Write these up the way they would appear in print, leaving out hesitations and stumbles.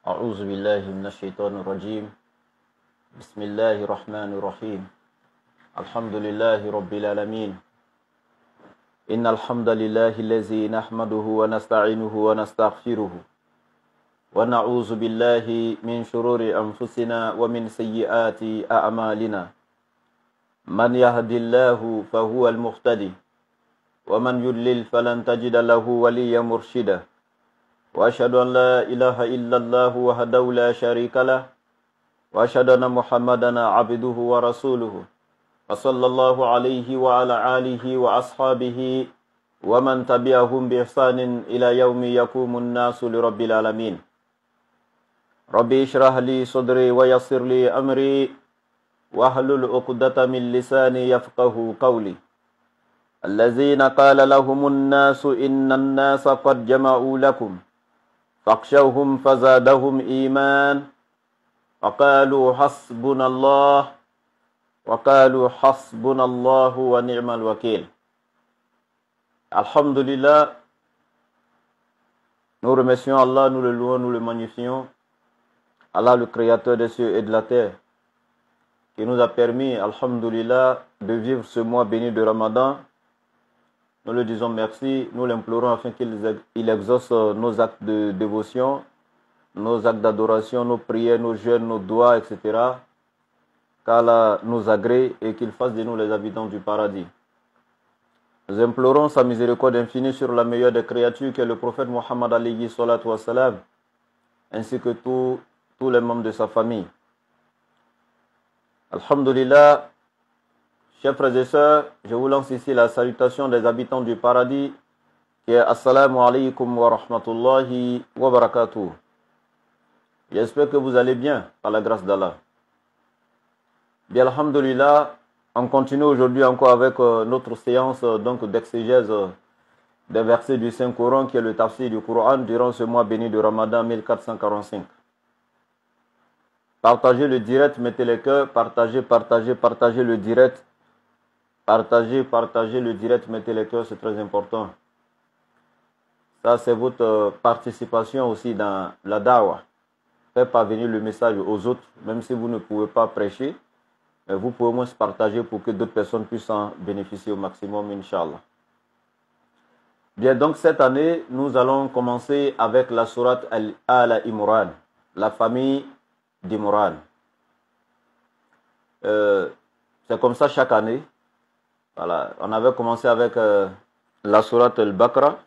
أعوذ بالله من الشيطان الرجيم. بسم الله الرحمن الرحيم. الحمد لله رب العالمين. إن الحمد لله الذي نحمده ونستعينه ونستغفره ونعوذ بالله من شرور أنفسنا ومن سيئات أعمالنا. من يهد الله فهو المهتدي ومن يضلل فلن تجد له وليا مرشدا. وأشهد أن لا إله إلا الله وحده لا شريك له وأشهد أن محمدا عبده ورسوله وصلى الله عليه وعلى آله وأصحابه ومن تبعهم بإحسان إلى يوم يقوم الناس لرب العالمين. ربي اشرح لي صدري ويسر لي أمري واحلل عقدة من لساني يفقه قولي. الذين قال لهم الناس إن الناس قد جمعوا لكم فاخشوهم فزادهم إيمان وقالوا حسبنا الله ونعم الوكيل. Alhamdulillah, nous remercions Allah, nous le louons, nous le magnifions. Allah, le créateur des cieux et de la terre, qui nous a permis, alhamdulillah, de vivre ce mois béni de Ramadan. Nous le disons merci, nous l'implorons afin qu'il exauce nos actes de dévotion, nos actes d'adoration, nos prières, nos jeûnes, nos doigts, etc. Qu'Allah nous agrée et qu'il fasse de nous les habitants du paradis. Nous implorons sa miséricorde infinie sur la meilleure des créatures qui est le prophète Muhammad alayhi salatu wassalam, ainsi que tous les membres de sa famille. Alhamdulillah, chers frères et sœurs, je vous lance ici la salutation des habitants du paradis, qui est Assalamu alaikum wa rahmatullahi wa barakatuh. J'espère que vous allez bien, par la grâce d'Allah. Bien, alhamdulillah, on continue aujourd'hui encore avec notre séance d'exégèse des versets du Saint-Coran, qui est le tafsir du Coran, durant ce mois béni de Ramadan 1445. Partagez le direct, mettez les cœurs, partagez le direct. Partagez le direct, mettez les cœurs, c'est très important. Ça, c'est votre participation aussi dans la da'wah. Faites parvenir le message aux autres, même si vous ne pouvez pas prêcher, mais vous pouvez au moins partager pour que d'autres personnes puissent en bénéficier au maximum, Inch'Allah. Bien, donc cette année, nous allons commencer avec la sourate Al-Imran, la famille d'Imran. C'est comme ça chaque année. Voilà, on avait commencé avec la sourate Al-Baqarah.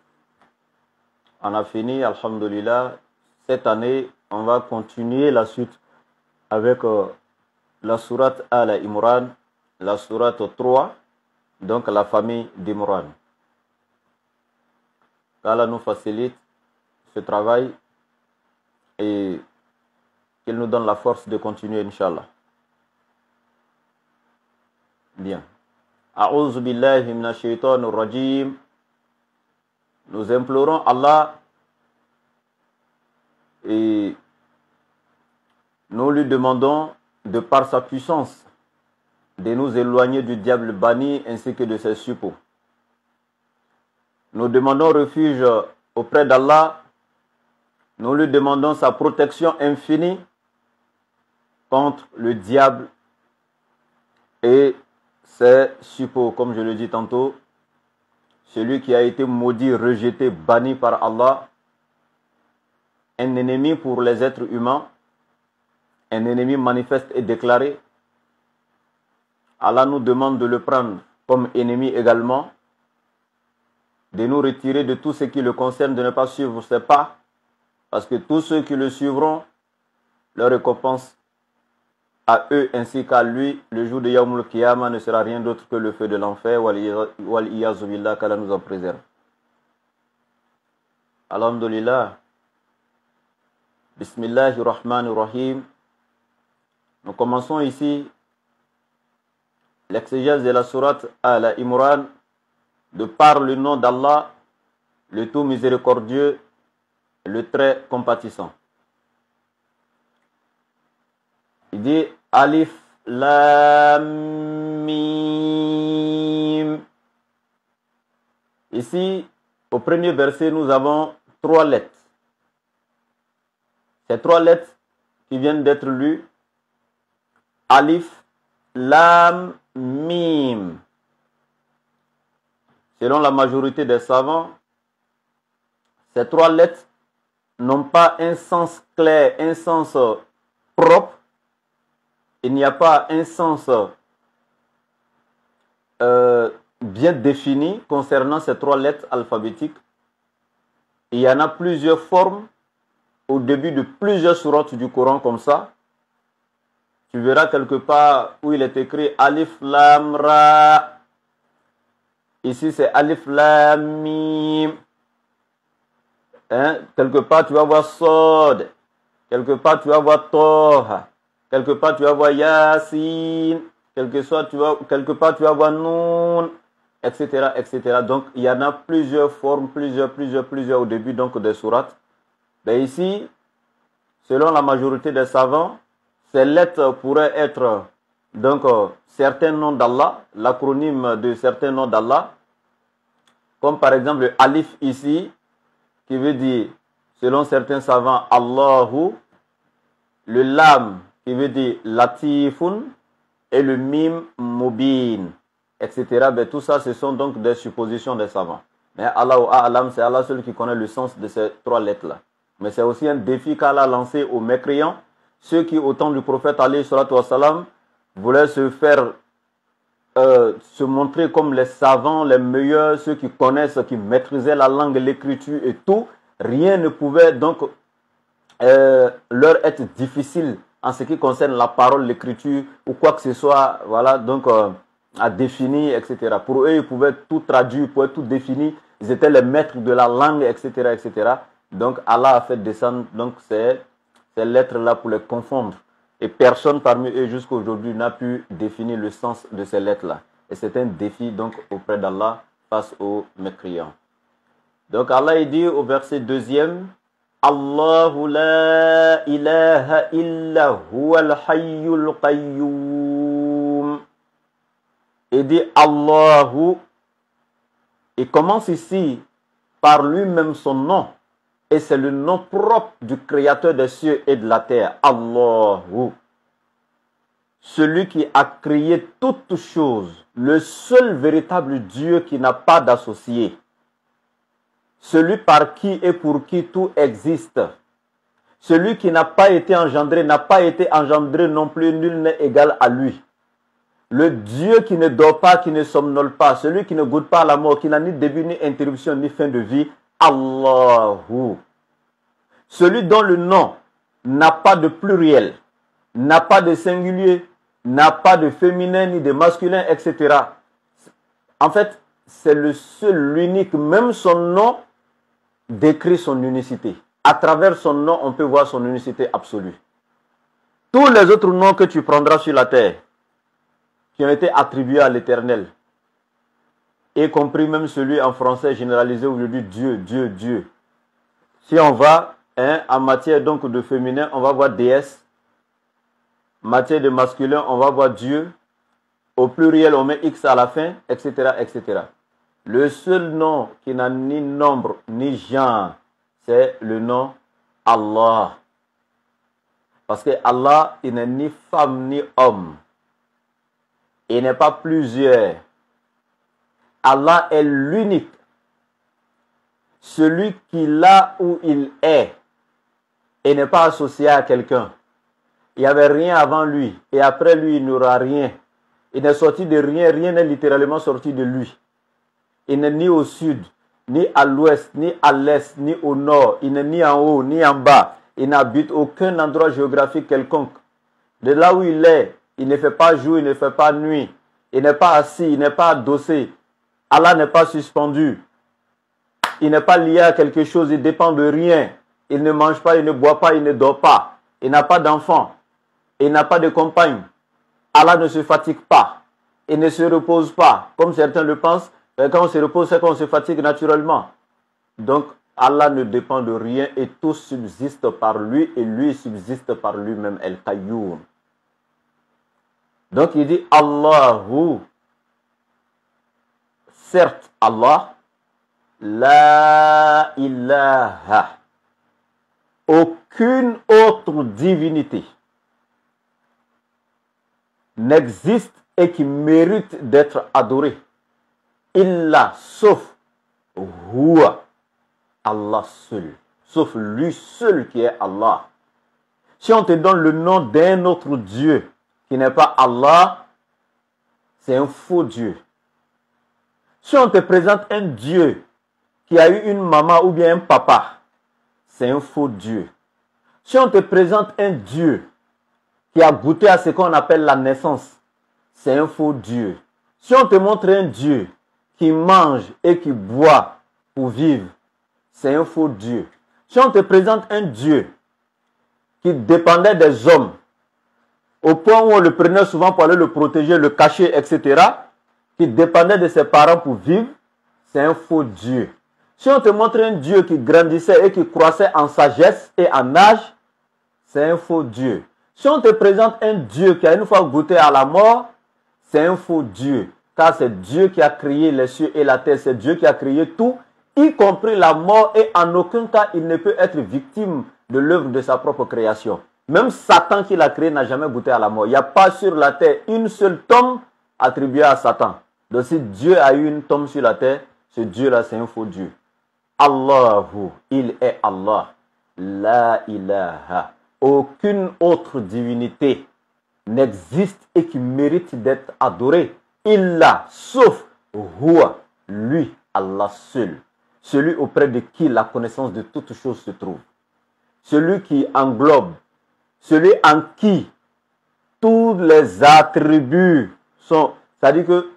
On a fini, alhamdulillah. Cette année, on va continuer la suite avec la sourate Al-Imran, la sourate 3, donc la famille d'Imran. Qu'Allah nous facilite ce travail et qu'il nous donne la force de continuer, Inch'Allah. Bien. A'udhu billahi minash shaitanir rajim. Nous implorons Allah et nous lui demandons, de par sa puissance, de nous éloigner du diable banni ainsi que de ses suppôts. Nous demandons refuge auprès d'Allah. Nous lui demandons sa protection infinie contre le diable et ses suppôts, comme je le dis tantôt, celui qui a été maudit, rejeté, banni par Allah, un ennemi pour les êtres humains, un ennemi manifeste et déclaré. Allah nous demande de le prendre comme ennemi également, de nous retirer de tout ce qui le concerne, de ne pas suivre ses pas, parce que tous ceux qui le suivront, leur récompense à eux ainsi qu'à lui, le jour de Yawmul Qiyamah ne sera rien d'autre que le feu de l'enfer. Wal iyazu billah, qu'Allah nous en préserve. Alhamdulillah. Bismillahir Rahmanir Rahim. Nous commençons ici l'exégèse de la sourate Al-Imran de par le nom d'Allah, le tout miséricordieux, le très compatissant. Il dit Alif Lam Mim. Ici, au premier verset, nous avons 3 lettres. Ces 3 lettres qui viennent d'être lues, Alif, Lam, Mim. Selon la majorité des savants, ces 3 lettres n'ont pas un sens clair, un sens propre. Il n'y a pas un sens bien défini concernant ces 3 lettres alphabétiques. Il y en a plusieurs formes au début de plusieurs sourates du Coran comme ça. Tu verras quelque part où il est écrit Alif Lam Ra. Ici c'est Alif Lam Mim. Quelque part tu vas voir Sod. Quelque part tu vas voir Toha. Quelque part tu vas voir Yasin. Quelque part tu vas voir Nun, etc., etc. Donc il y en a plusieurs formes, plusieurs au début donc des sourates. Mais ici, selon la majorité des savants, ces lettres pourraient être donc certains noms d'Allah, l'acronyme de certains noms d'Allah, comme par exemple le Alif ici, qui veut dire, selon certains savants, Allahu, le Lam, qui veut dire Latifun, et le Mim, Mubin, etc. Ben, tout ça, ce sont donc des suppositions des savants. Mais Allah ou A'lam, c'est Allah seul qui connaît le sens de ces 3 lettres-là. Mais c'est aussi un défi qu'Allah a lancé aux mécréants, ceux qui, au temps du prophète alayhi salatu wassalam, voulaient se faire se montrer comme les savants, les meilleurs, ceux qui connaissent, qui maîtrisaient la langue, l'écriture et tout. Rien ne pouvait donc leur être difficile en ce qui concerne la parole, l'écriture ou quoi que ce soit, voilà, donc à définir, etc. Pour eux, ils pouvaient tout traduire, ils pouvaient tout définir. Ils étaient les maîtres de la langue, etc., etc. Donc Allah a fait descendre donc ces lettres-là pour les confondre. Et personne parmi eux jusqu'à aujourd'hui n'a pu définir le sens de ces lettres-là. Et c'est un défi donc auprès d'Allah face aux mécréants. Donc Allah il dit au verset 2e, Allahu la ilaha illa huwal hayyul qayyum. Il dit Allahu, il commence ici par lui-même son nom. Et c'est le nom propre du créateur des cieux et de la terre. Allahu. Celui qui a créé toutes choses. Le seul véritable Dieu qui n'a pas d'associé. Celui par qui et pour qui tout existe. Celui qui n'a pas été engendré non plus, nul n'est égal à lui. Le Dieu qui ne dort pas, qui ne somnole pas. Celui qui ne goûte pas à la mort, qui n'a ni début, ni interruption, ni fin de vie. Allahu. Celui dont le nom n'a pas de pluriel, n'a pas de singulier, n'a pas de féminin ni de masculin, etc. En fait, c'est le seul, l'unique, même son nom décrit son unicité. À travers son nom, on peut voir son unicité absolue. Tous les autres noms que tu prendras sur la terre, qui ont été attribués à l'Éternel, y compris même celui en français généralisé aujourd'hui, Dieu, Dieu, Dieu. Si on va en matière donc de féminin, on va voir déesse. En matière de masculin, on va voir Dieu. Au pluriel, on met X à la fin, etc., etc. Le seul nom qui n'a ni nombre ni genre, c'est le nom Allah. Parce que Allah, il n'est ni femme ni homme. Il n'est pas plusieurs. Allah est l'unique. Celui qui là où il est et n'est pas associé à quelqu'un. Il n'y avait rien avant lui et après lui il n'y aura rien. Il n'est sorti de rien, rien n'est littéralement sorti de lui. Il n'est ni au sud, ni à l'ouest, ni à l'est, ni au nord. Il n'est ni en haut, ni en bas. Il n'habite aucun endroit géographique quelconque. De là où il est, il ne fait pas jour, il ne fait pas nuit. Il n'est pas assis, il n'est pas adossé. Allah n'est pas suspendu. Il n'est pas lié à quelque chose, il dépend de rien. Il ne mange pas, il ne boit pas, il ne dort pas. Il n'a pas d'enfant. Il n'a pas de compagne. Allah ne se fatigue pas. Il ne se repose pas. Comme certains le pensent, quand on se repose, c'est qu'on se fatigue naturellement. Donc, Allah ne dépend de rien et tout subsiste par lui et lui subsiste par lui-même, El-Qayyum. Donc, il dit Allahu. Certes, Allah, la ilaha. aucune autre divinité n'existe et qui mérite d'être adorée. Illa, sauf Huwa, Allah seul. Sauf lui seul qui est Allah. Si on te donne le nom d'un autre Dieu qui n'est pas Allah, c'est un faux Dieu. Si on te présente un Dieu qui a eu une maman ou bien un papa, c'est un faux Dieu. Si on te présente un Dieu qui a goûté à ce qu'on appelle la naissance, c'est un faux Dieu. Si on te montre un Dieu qui mange et qui boit pour vivre, c'est un faux Dieu. Si on te présente un Dieu qui dépendait des hommes, au point où on le prenait souvent pour aller le protéger, le cacher, etc., qui dépendait de ses parents pour vivre, c'est un faux Dieu. Si on te montre un Dieu qui grandissait et qui croissait en sagesse et en âge, c'est un faux Dieu. Si on te présente un Dieu qui a une fois goûté à la mort, c'est un faux Dieu. Car c'est Dieu qui a créé les cieux et la terre, c'est Dieu qui a créé tout, y compris la mort, et en aucun cas il ne peut être victime de l'œuvre de sa propre création. Même Satan qui l'a créé n'a jamais goûté à la mort. Il n'y a pas sur la terre une seule tombe attribuée à Satan. Donc si Dieu a eu une tombe sur la terre, ce Dieu-là c'est un faux Dieu. Allahu, il est Allah. La ilaha. Aucune autre divinité n'existe et qui mérite d'être adorée. Illa, sauf Huwa, lui, Allah seul. Celui auprès de qui la connaissance de toutes choses se trouve. Celui qui englobe, celui en qui tous les attributs sont... C'est-à-dire que,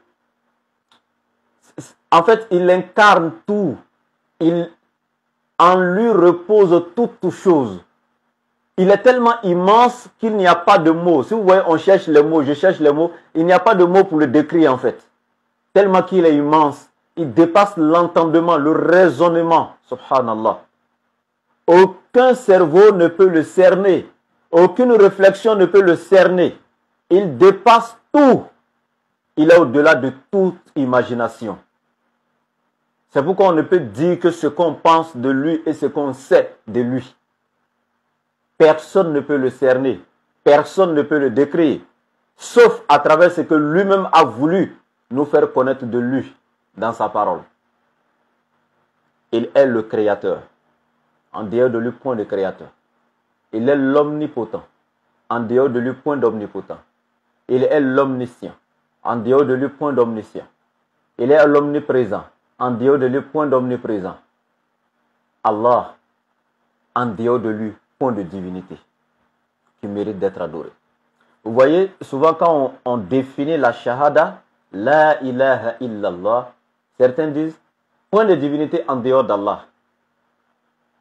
en fait, il incarne tout. En lui repose toutes choses. Il est tellement immense qu'il n'y a pas de mots. Si vous voyez, on cherche les mots, je cherche les mots, il n'y a pas de mots pour le décrire en fait. Tellement qu'il est immense. Il dépasse l'entendement, le raisonnement. Subhanallah. Aucun cerveau ne peut le cerner. Aucune réflexion ne peut le cerner. Il dépasse tout. Il est au-delà de toute imagination. C'est pourquoi on ne peut dire que ce qu'on pense de lui et ce qu'on sait de lui. Personne ne peut le cerner. Personne ne peut le décrire. Sauf à travers ce que lui-même a voulu nous faire connaître de lui dans sa parole. Il est le créateur. En dehors de lui, point de créateur. Il est l'omnipotent. En dehors de lui, point d'omnipotent. Il est l'omniscient. En dehors de lui, point d'omniscient. Il est l'omniprésent. En dehors de lui, point d'omniprésent. Allah, en dehors de lui, point de divinité qui mérite d'être adoré. Vous voyez, souvent quand on définit la shahada, la ilaha illallah, certains disent point de divinité en dehors d'Allah.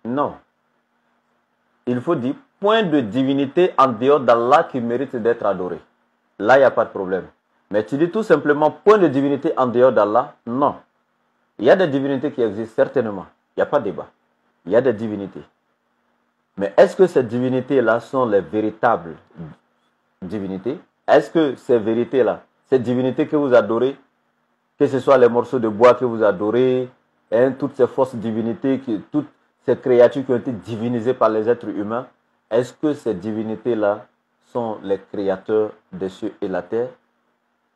Non. Il faut dire point de divinité en dehors d'Allah qui mérite d'être adoré. Là, il n'y a pas de problème. Mais tu dis tout simplement point de divinité en dehors d'Allah. Non. Il y a des divinités qui existent, certainement. Il n'y a pas de débat. Il y a des divinités. Mais est-ce que ces divinités-là sont les véritables divinités? Est-ce que ces vérités-là, ces divinités que vous adorez, que ce soit les morceaux de bois que vous adorez, toutes ces fausses divinités, toutes ces créatures qui ont été divinisées par les êtres humains, est-ce que ces divinités-là sont les créateurs des cieux et la terre?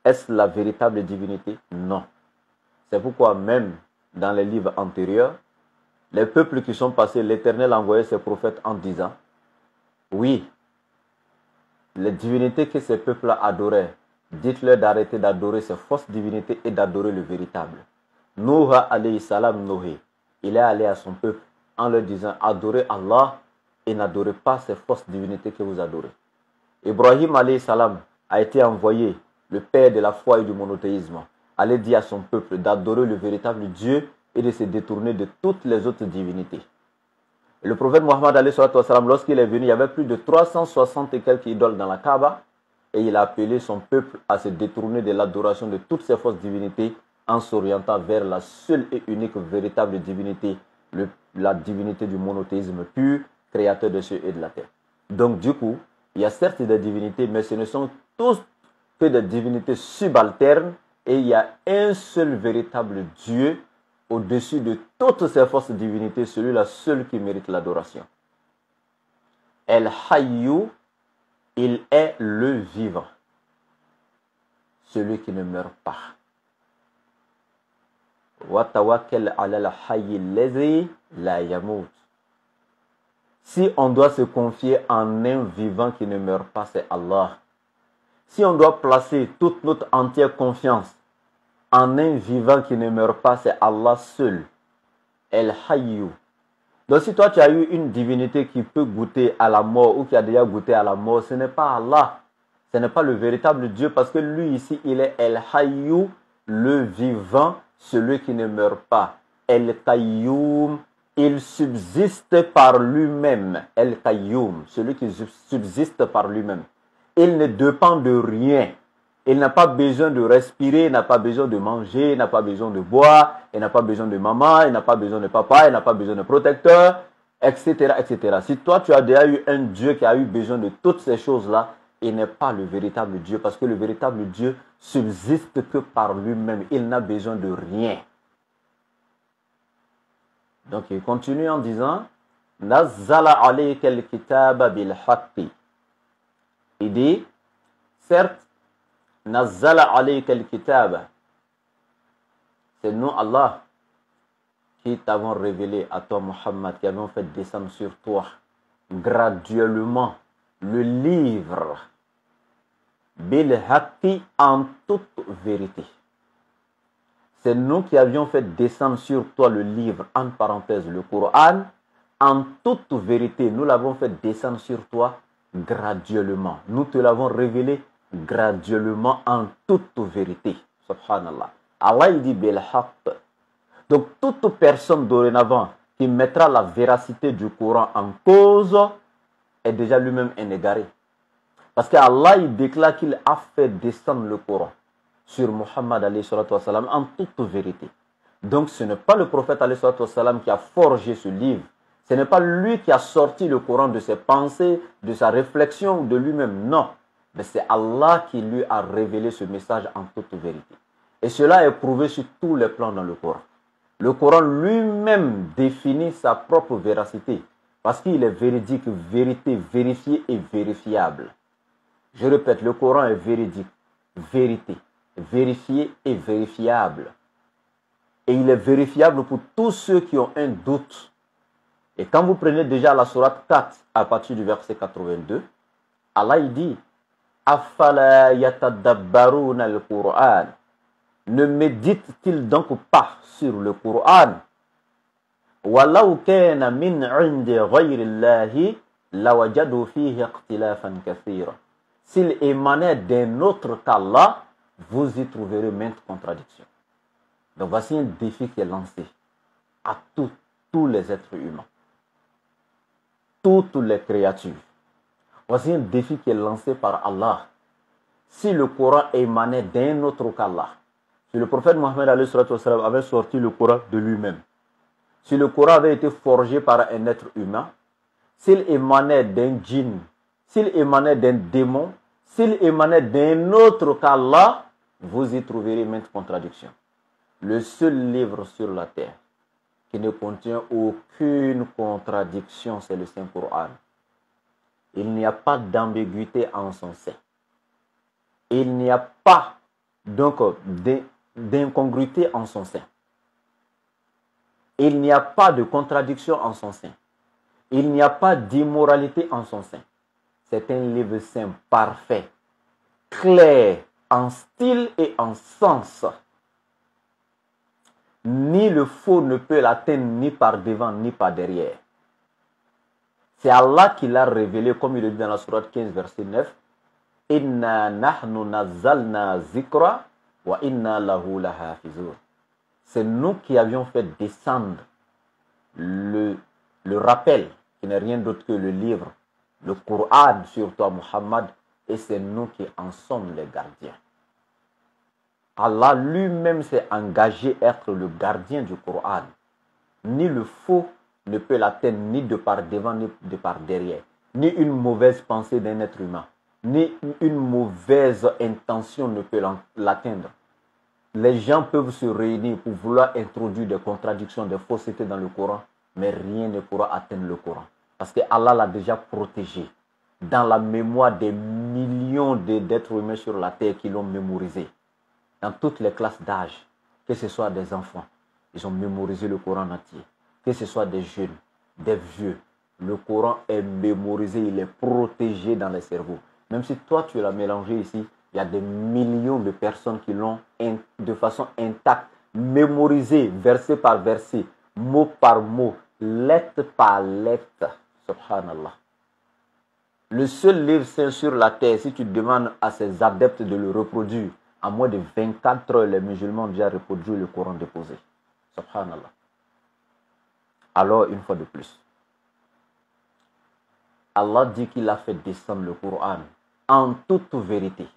Est-ce la véritable divinité? Non. C'est pourquoi même dans les livres antérieurs, les peuples qui sont passés, l'Éternel a envoyé ses prophètes en disant, oui, les divinités que ces peuples adoraient, dites-leur d'arrêter d'adorer ces fausses divinités et d'adorer le véritable. Noah alayhi salam Noé, il est allé à son peuple en leur disant, adorez Allah et n'adorez pas ces fausses divinités que vous adorez. Ibrahim alayhi salam a été envoyé, le père de la foi et du monothéisme, allait dire à son peuple d'adorer le véritable Dieu et de se détourner de toutes les autres divinités. Et le prophète Mohammed, lorsqu'il est venu, il y avait plus de 360 et quelques idoles dans la Kaaba, et il a appelé son peuple à se détourner de l'adoration de toutes ces fausses divinités en s'orientant vers la seule et unique véritable divinité, la divinité du monothéisme pur, créateur des cieux et de la terre. Donc du coup, il y a certes des divinités, mais ce ne sont tous que des divinités subalternes, et il y a un seul véritable Dieu au-dessus de toutes ces fausses divinités, celui-là seul qui mérite l'adoration. El Hayyu, il est le vivant, celui qui ne meurt pas. Wa tawakkal ala al-hayy allazi la yamut. Si on doit se confier en un vivant qui ne meurt pas, c'est Allah. Si on doit placer toute notre entière confiance en un vivant qui ne meurt pas, c'est Allah seul. El Hayyu. Donc si toi tu as eu une divinité qui peut goûter à la mort ou qui a déjà goûté à la mort, ce n'est pas Allah. Ce n'est pas le véritable Dieu parce que lui ici, il est El Hayyu, le vivant, celui qui ne meurt pas. El Qayyum, il subsiste par lui-même. El Qayyum, celui qui subsiste par lui-même. Il ne dépend de rien. Il n'a pas besoin de respirer, il n'a pas besoin de manger, il n'a pas besoin de boire, il n'a pas besoin de maman, il n'a pas besoin de papa, il n'a pas besoin de protecteur, etc., etc. Si toi, tu as déjà eu un Dieu qui a eu besoin de toutes ces choses-là, il n'est pas le véritable Dieu parce que le véritable Dieu subsiste que par lui-même. Il n'a besoin de rien. Donc, il continue en disant « Nazzala alayka al-kitaba bil-haqqi » Il dit, certes, Nazzala alayka al-kitaba. C'est nous, Allah, qui t'avons révélé à toi, Muhammad, qui avons fait descendre sur toi graduellement le livre bil haqqi en toute vérité. C'est nous qui avions fait descendre sur toi le livre, en parenthèse, le Coran, en toute vérité. Nous l'avons fait descendre sur toi graduellement. Nous te l'avons révélé graduellement en toute vérité. Subhanallah. Allah il dit bil haqq. Donc toute personne dorénavant qui mettra la véracité du Coran en cause est déjà lui-même un égaré. Parce qu'Allah il déclare qu'il a fait descendre le Coran sur Muhammad alayhi salatu wassalam en toute vérité. Donc ce n'est pas le prophète alayhi salatu wassalam qui a forgé ce livre. Ce n'est pas lui qui a sorti le Coran de ses pensées, de sa réflexion ou de lui-même. Non. Mais c'est Allah qui lui a révélé ce message en toute vérité. Et cela est prouvé sur tous les plans dans le Coran. Le Coran lui-même définit sa propre véracité. Parce qu'il est véridique, vérité, vérifié et vérifiable. Je répète, le Coran est véridique, vérité, vérifié et vérifiable. Et il est vérifiable pour tous ceux qui ont un doute. Et quand vous prenez déjà la sourate 4, à partir du verset 82, Allah il dit « Afala yatadabbaruna al-Qur'an » Ne médite-t-il donc pas sur le Coran? وَلَوْ كَانَ مِنْ عِنْدِ غَيْرِ اللَّهِ لَوَجَدُوا فِيهِ اخْتِلَافًا كَثِيرًا. S'il émanait d'un autre qu'Allah, vous y trouverez maintes contradictions. Donc voici un défi qui est lancé à tous les êtres humains, toutes les créatures. Voici un défi qui est lancé par Allah. Si le Coran émanait d'un autre qu'Allah, si le prophète Mohammed avait sorti le Coran de lui-même, si le Coran avait été forgé par un être humain, s'il émanait d'un djinn, s'il émanait d'un démon, s'il émanait d'un autre qu'Allah, vous y trouverez maintes contradictions. Le seul livre sur la terre qui ne contient aucune contradiction, c'est le Saint-Coran. Il n'y a pas d'ambiguïté en son sein. Il n'y a pas donc d'incongruité en son sein. Il n'y a pas de contradiction en son sein. Il n'y a pas d'immoralité en son sein. C'est un livre saint, parfait, clair, en style et en sens. Ni le faux ne peut l'atteindre ni par devant ni par derrière. C'est Allah qui l'a révélé, comme il le dit dans la sourate 15, verset 9. Inna nahnu nazzalna zikra wa inna lahu lahafizun. C'est nous qui avions fait descendre le rappel, qui n'est rien d'autre que le livre, le Coran sur toi, Muhammad, et c'est nous qui en sommes les gardiens. Allah lui-même s'est engagé à être le gardien du Coran. Ni le faux ne peut l'atteindre, ni de par devant, ni de par derrière. Ni une mauvaise pensée d'un être humain, ni une mauvaise intention ne peut l'atteindre. Les gens peuvent se réunir pour vouloir introduire des contradictions, des faussetés dans le Coran, mais rien ne pourra atteindre le Coran. Parce que Allah l'a déjà protégé dans la mémoire des millions d'êtres humains sur la terre qui l'ont mémorisé. Dans toutes les classes d'âge, que ce soit des enfants, ils ont mémorisé le Coran entier. Que ce soit des jeunes, des vieux, le Coran est mémorisé, il est protégé dans les cerveaux. Même si toi tu l'as mélangé ici, il y a des millions de personnes qui l'ont de façon intacte, mémorisé, verset par verset, mot par mot, lettre par lettre. Subhanallah. Le seul livre saint sur la terre, si tu demandes à ses adeptes de le reproduire, en moins de 24 heures, les musulmans ont déjà reproduit le Coran déposé. Subhanallah. Alors, une fois de plus, Allah dit qu'il a fait descendre le Coran en toute vérité.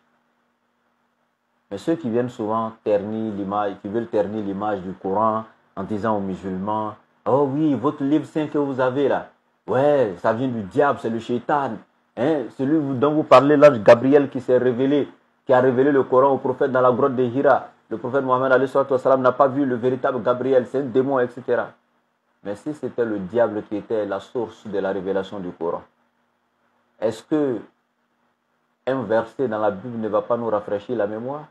Mais ceux qui viennent souvent ternir l'image, qui veulent ternir l'image du Coran en disant aux musulmans, oh oui, votre livre saint que vous avez là, ouais, ça vient du diable, c'est le shaitan. Hein? Celui dont vous parlez, l'ange Gabriel qui s'est révélé, qui a révélé le Coran au prophète dans la grotte de Hira. Le prophète Mohammed n'a pas vu le véritable Gabriel, c'est un démon, etc. Mais si c'était le diable qui était la source de la révélation du Coran, est-ce que un verset dans la Bible ne va pas nous rafraîchir la mémoire?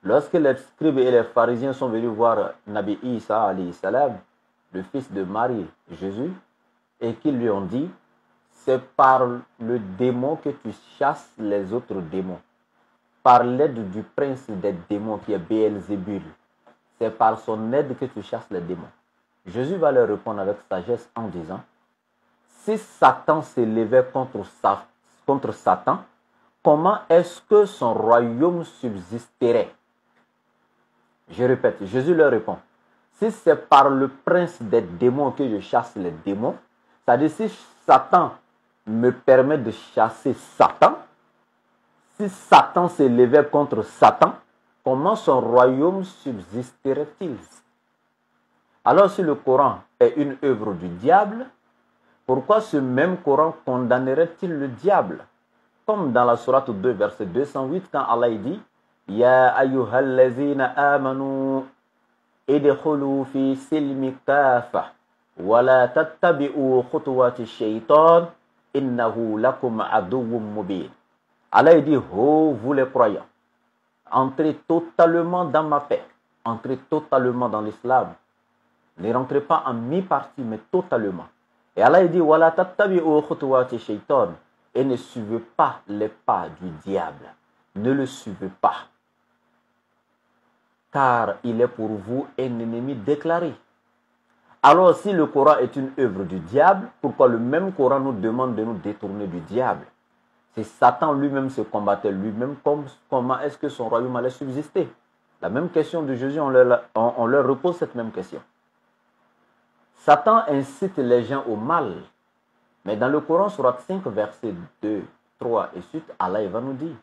Lorsque les scribes et les pharisiens sont venus voir Nabi Isa alayhi salam, le fils de Marie, Jésus, et qu'ils lui ont dit, c'est par le démon que tu chasses les autres démons. Par l'aide du prince des démons qui est Béelzébul. C'est par son aide que tu chasses les démons. Jésus va leur répondre avec sagesse en disant, si Satan s'élevait contre Satan, comment est-ce que son royaume subsisterait? Je répète, Jésus leur répond, si c'est par le prince des démons que je chasse les démons, c'est-à-dire si Satan me permet de chasser Satan, si Satan s'élevait contre Satan, comment son royaume subsisterait-il? Alors si le Coran est une œuvre du diable, pourquoi ce même Coran condamnerait-il le diable? Comme dans la sourate 2, verset 208, quand Allah dit Ya ayyuhallazina amanu idkhulu fi silmi kafa wa la tattabi'u khutuwati shaytan innahu lakum aduwwum mubin. Allah dit oh vous les croyants, entrez totalement dans ma paix, entrez totalement dans l'islam. Ne rentrez pas en mi-partie mais totalement. Et Allah dit wala tattabi'u khutuwati shaytan. Et ne suivez pas les pas du diable. Ne le suivez pas. Car il est pour vous un ennemi déclaré. Alors si le Coran est une œuvre du diable, pourquoi le même Coran nous demande de nous détourner du diable? Si Satan lui-même se combattait lui-même, comment est-ce que son royaume allait subsister? La même question de Jésus, on leur repose cette même question. Satan incite les gens au mal. Mais dans le Coran, surat 5, versets 2, 3 et suite, Allah va nous dire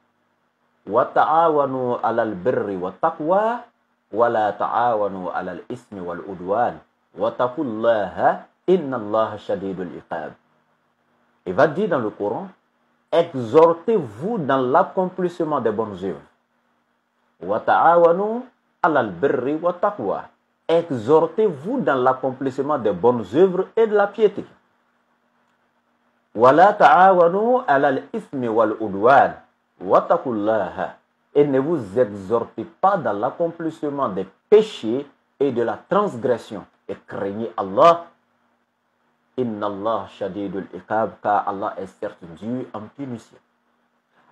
wa ta'awanu 'alal birri wat taqwa wa la ta'awanu 'alal ismi wal udwan wa taqullaha innallaha shadidul iqab. Il va dire dans le Coran, exhortez-vous dans l'accomplissement des bonnes œuvres. Wa ta'awanu 'alal birri wat taqwa. Exhortez-vous dans l'accomplissement des bonnes œuvres et de la piété. وَلَا تَعَاوَنُوا عَلَى الْإِثْمِ وَالْعُدْوَانِ وَاتَّقُوا اللَّهَ. Et ne vous exhortez pas dans l'accomplissement des péchés et de la transgression. Et craignez Allah. Inna Allah shadidul iqab, car Allah est certes dur en punition.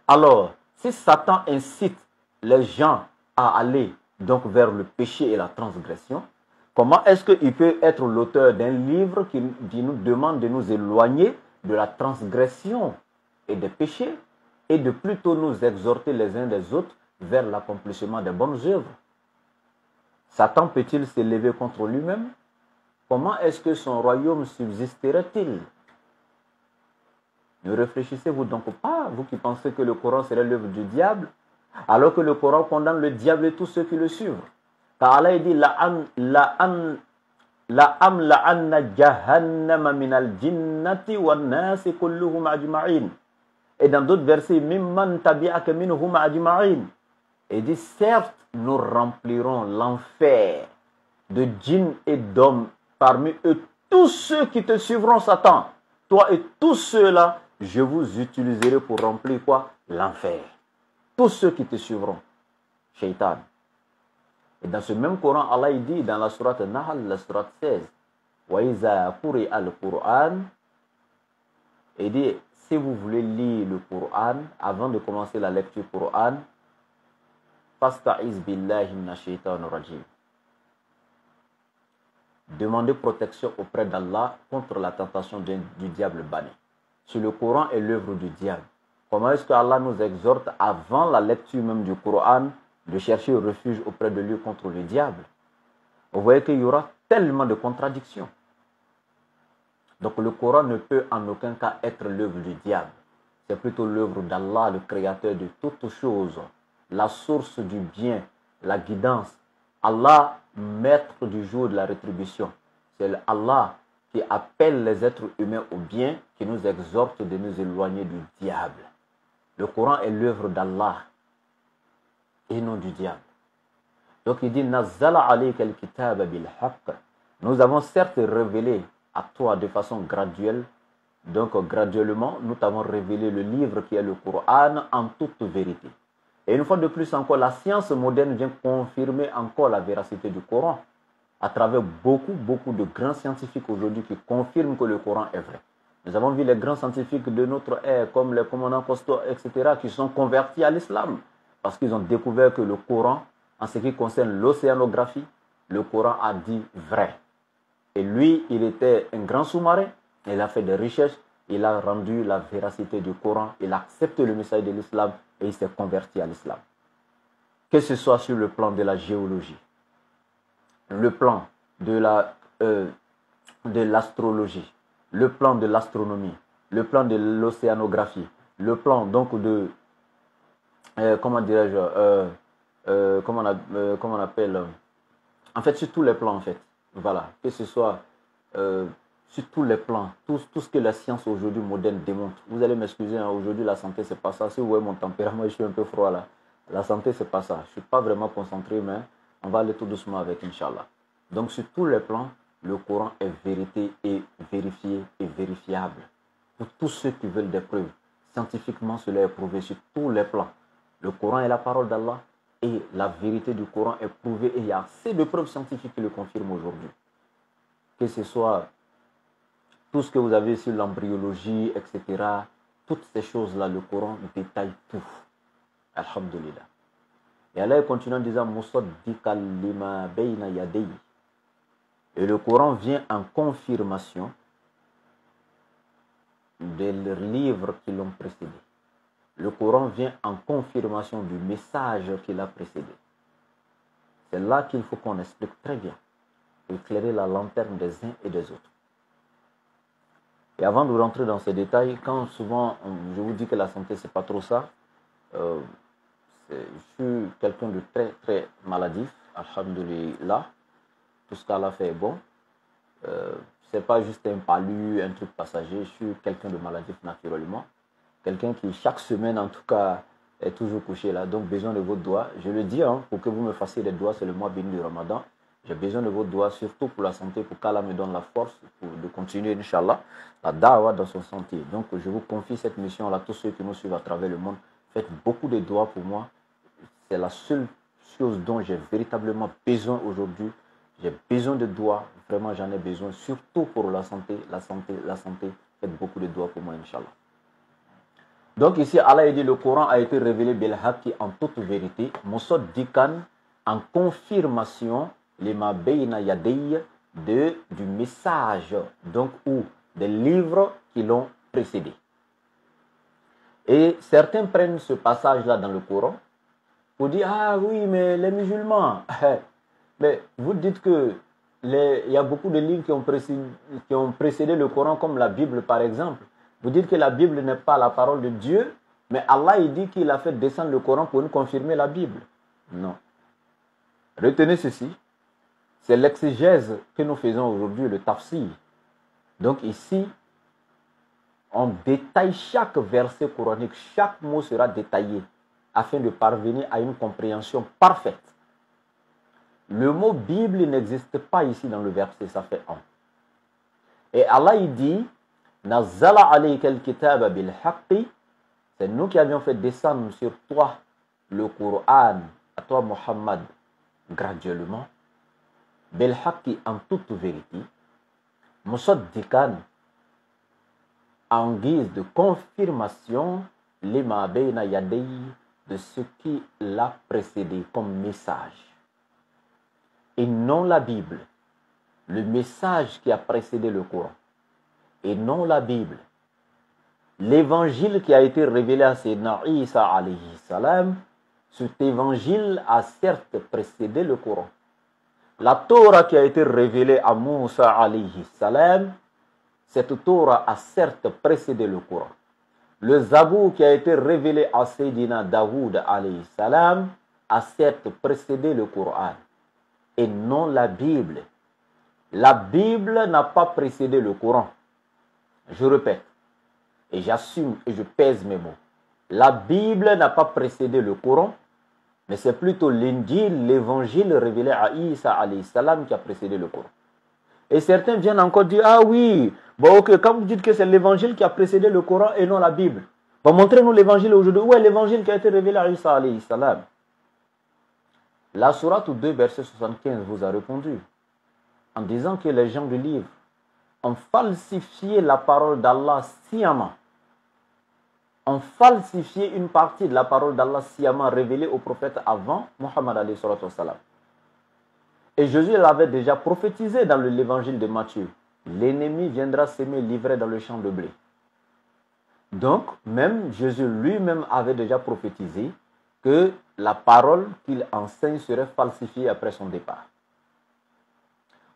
Alors, si Satan incite les gens à aller donc vers le péché et la transgression, comment est-ce qu'il peut être l'auteur d'un livre qui nous demande de nous éloigner de la transgression et des péchés et de plutôt nous exhorter les uns les autres vers l'accomplissement des bonnes œuvres? Satan peut-il s'élever contre lui-même? Comment est-ce que son royaume subsisterait-il? Ne réfléchissez-vous donc pas, vous qui pensez que le Coran serait l'œuvre du diable, alors que le Coran condamne le diable et tous ceux qui le suivent. Car Allah dit La amla'anna jahannama minal jinnati wan nasi kulluhum ajma'in. Et dans d'autres versets, mimman tabi'aka minhum ajma'in. Et dit, certes, nous remplirons l'enfer de djinns et d'hommes, parmi eux tous ceux qui te suivront, Satan. toi et tous ceux-là, je vous utiliserai pour remplir quoi? L'enfer. Tous ceux qui te suivront. Shaitan. Et dans ce même Coran, Allah il dit dans la sourate Nahl, la sourate 16, وَإِذَا قُرِئَ الْقُرْآنِ, il dit, si vous voulez lire le Coran, avant de commencer la lecture du Coran, فَاسْتَعِذْ بِاللَّهِ مِنَ الشَّيْطَانِ الرَّجِيمِ. Demandez protection auprès d'Allah contre la tentation du diable banni. Si le Coran est l'œuvre du diable, comment est-ce que Allah nous exhorte avant la lecture même du Coran de chercher refuge auprès de lui contre le diable? Vous voyez qu'il y aura tellement de contradictions. Donc le Coran ne peut en aucun cas être l'œuvre du diable. C'est plutôt l'œuvre d'Allah, le créateur de toutes choses, la source du bien, la guidance. Allah, maître du jour de la rétribution. C'est Allah qui appelle les êtres humains au bien, qui nous exhorte de nous éloigner du diable. Le Coran est l'œuvre d'Allah et non du diable. Donc il dit, Nazzala alayka al-kitaba bil haqq. Nous avons certes révélé à toi de façon graduelle, donc graduellement, nous t'avons révélé le livre qui est le Coran en toute vérité. Et une fois de plus encore, la science moderne vient confirmer encore la véracité du Coran à travers beaucoup de grands scientifiques aujourd'hui qui confirment que le Coran est vrai. Nous avons vu les grands scientifiques de notre ère, comme les commandants Cousteau, etc., qui sont convertis à l'islam parce qu'ils ont découvert que le Coran, en ce qui concerne l'océanographie, le Coran a dit vrai. Et lui, il était un grand sous-marin, il a fait des recherches, il a rendu la véracité du Coran, il a accepté le message de l'islam et il s'est converti à l'islam. Que ce soit sur le plan de la géologie, le plan de l'astrologie, le plan de l'astronomie, le plan de l'océanographie, le plan donc de, comment on appelle, en fait sur tous les plans en fait, voilà, que ce soit sur tous les plans, tout ce que la science aujourd'hui moderne démontre. Vous allez m'excuser, hein, aujourd'hui la santé c'est pas ça. Si vous voyez mon tempérament, je suis un peu froid là. La santé c'est pas ça. Je suis pas vraiment concentré, mais on va aller tout doucement avec, Inch'Allah. Donc sur tous les plans, le Coran est vérité et vérifié et vérifiable. Pour tous ceux qui veulent des preuves, scientifiquement cela est prouvé sur tous les plans. Le Coran est la parole d'Allah et la vérité du Coran est prouvée et il y a assez de preuves scientifiques qui le confirment aujourd'hui. Que ce soit tout ce que vous avez sur l'embryologie, etc. Toutes ces choses-là, le Coran détaille tout. Alhamdulillah. Et Allah continue en disant Musaddiqan lima bayna yadayhi. Et le Coran vient en confirmation des livres qui l'ont précédé. Le Coran vient en confirmation du message qui l'a précédé. C'est là qu'il faut qu'on explique très bien, éclairer la lanterne des uns et des autres. Et avant de rentrer dans ces détails, quand souvent je vous dis que la santé c'est pas trop ça, je suis quelqu'un de très maladif, alhamdulillah, tout ce qu'Allah fait est bon. C'est pas juste un palu, un truc passager, je suis quelqu'un de maladif naturellement. Quelqu'un qui chaque semaine en tout cas est toujours couché là, donc besoin de vos doigts. Je le dis, hein, pour que vous me fassiez des doigts, c'est le mois béni du Ramadan. J'ai besoin de vos doigts, surtout pour la santé, pour qu'Allah me donne la force de continuer, Inch'Allah, la da'wah dans son sentier. Donc, je vous confie cette mission-là, tous ceux qui nous suivent à travers le monde. Faites beaucoup de doigts pour moi. C'est la seule chose dont j'ai véritablement besoin aujourd'hui. J'ai besoin de doigts, vraiment j'en ai besoin, surtout pour la santé. Faites beaucoup de doigts pour moi, Inch'Allah. Donc ici, Allah a dit, le Coran a été révélé bil haqi en toute vérité, musaddiqan en confirmation lima bayna yadayhi du message, donc ou des livres qui l'ont précédé. Et certains prennent ce passage-là dans le Coran pour dire, ah oui, mais les musulmans, mais vous dites que il y a beaucoup de livres qui ont précédé le Coran, comme la Bible par exemple. Vous dites que la Bible n'est pas la parole de Dieu, mais Allah il dit qu'il a fait descendre le Coran pour nous confirmer la Bible. Non. Retenez ceci, c'est l'exégèse que nous faisons aujourd'hui, le tafsir. Donc ici, on détaille chaque verset coranique, chaque mot sera détaillé afin de parvenir à une compréhension parfaite. Le mot Bible n'existe pas ici dans le verset, ça fait un. Et Allah il dit, Nazzala alayka al-kitaba bil-haqqi, c'est nous qui avions fait descendre sur toi le Coran, à toi Muhammad, graduellement, bil-haqqi, en toute vérité, musaddiqan, en guise de confirmation, lima bayna yadayhi, de ce qui l'a précédé comme message. Et non la Bible, le message qui a précédé le Coran. Et non la Bible. L'évangile qui a été révélé à Sayyidina Isa alayhi salam, cet évangile a certes précédé le Coran. La Torah qui a été révélée à Moussa alayhi salam, cette Torah a certes précédé le Coran. Le Zabour qui a été révélé à Sayyidina Daoud alayhi salam, a certes précédé le Coran. Et non la Bible. La Bible n'a pas précédé le Coran. Je répète, et j'assume et je pèse mes mots. La Bible n'a pas précédé le Coran, mais c'est plutôt l'Injil, l'évangile révélé à Isa alayhi salam qui a précédé le Coran. Et certains viennent encore dire, ah oui, bon ok, quand vous dites que c'est l'évangile qui a précédé le Coran et non la Bible, bon, montrez-nous l'évangile aujourd'hui. Où est l'évangile qui a été révélé à Isa alayhi salam? La sourate 2, verset 75 vous a répondu en disant que les gens du livre ont falsifié la parole d'Allah sciemment. Ont falsifié une partie de la parole d'Allah sciemment révélée au prophète avant Muhammad alayhi salam. Et Jésus l'avait déjà prophétisé dans l'évangile de Matthieu. L'ennemi viendra s'aimer livré dans le champ de blé. Donc, même Jésus lui-même avait déjà prophétisé que la parole qu'il enseigne serait falsifiée après son départ.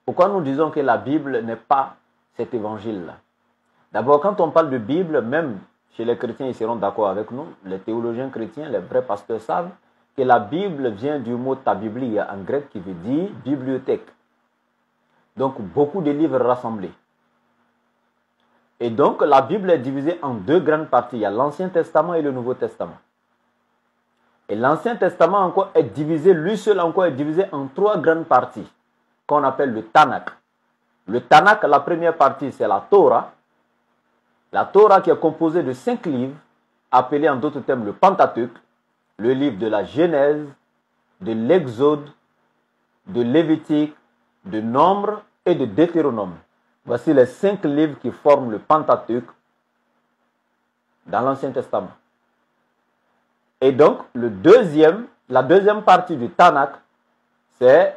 Pourquoi nous disons que la Bible n'est pas cet évangile-là? D'abord, quand on parle de Bible, même chez les chrétiens, ils seront d'accord avec nous, les théologiens chrétiens, les vrais pasteurs savent que la Bible vient du mot tabiblia en grec qui veut dire bibliothèque. Donc, beaucoup de livres rassemblés. Et donc, la Bible est divisée en deux grandes parties. Il y a l'Ancien Testament et le Nouveau Testament. Et l'Ancien Testament encore est divisé, lui seul encore est divisé en trois grandes parties, qu'on appelle le Tanakh. Le Tanakh, la première partie, c'est la Torah. La Torah qui est composée de 5 livres, appelés en d'autres termes le Pentateuque, le livre de la Genèse, de l'Exode, de Lévitique, de Nombre et de Deutéronome. Voici les 5 livres qui forment le Pentateuque dans l'Ancien Testament. Et donc, la deuxième partie du Tanakh, c'est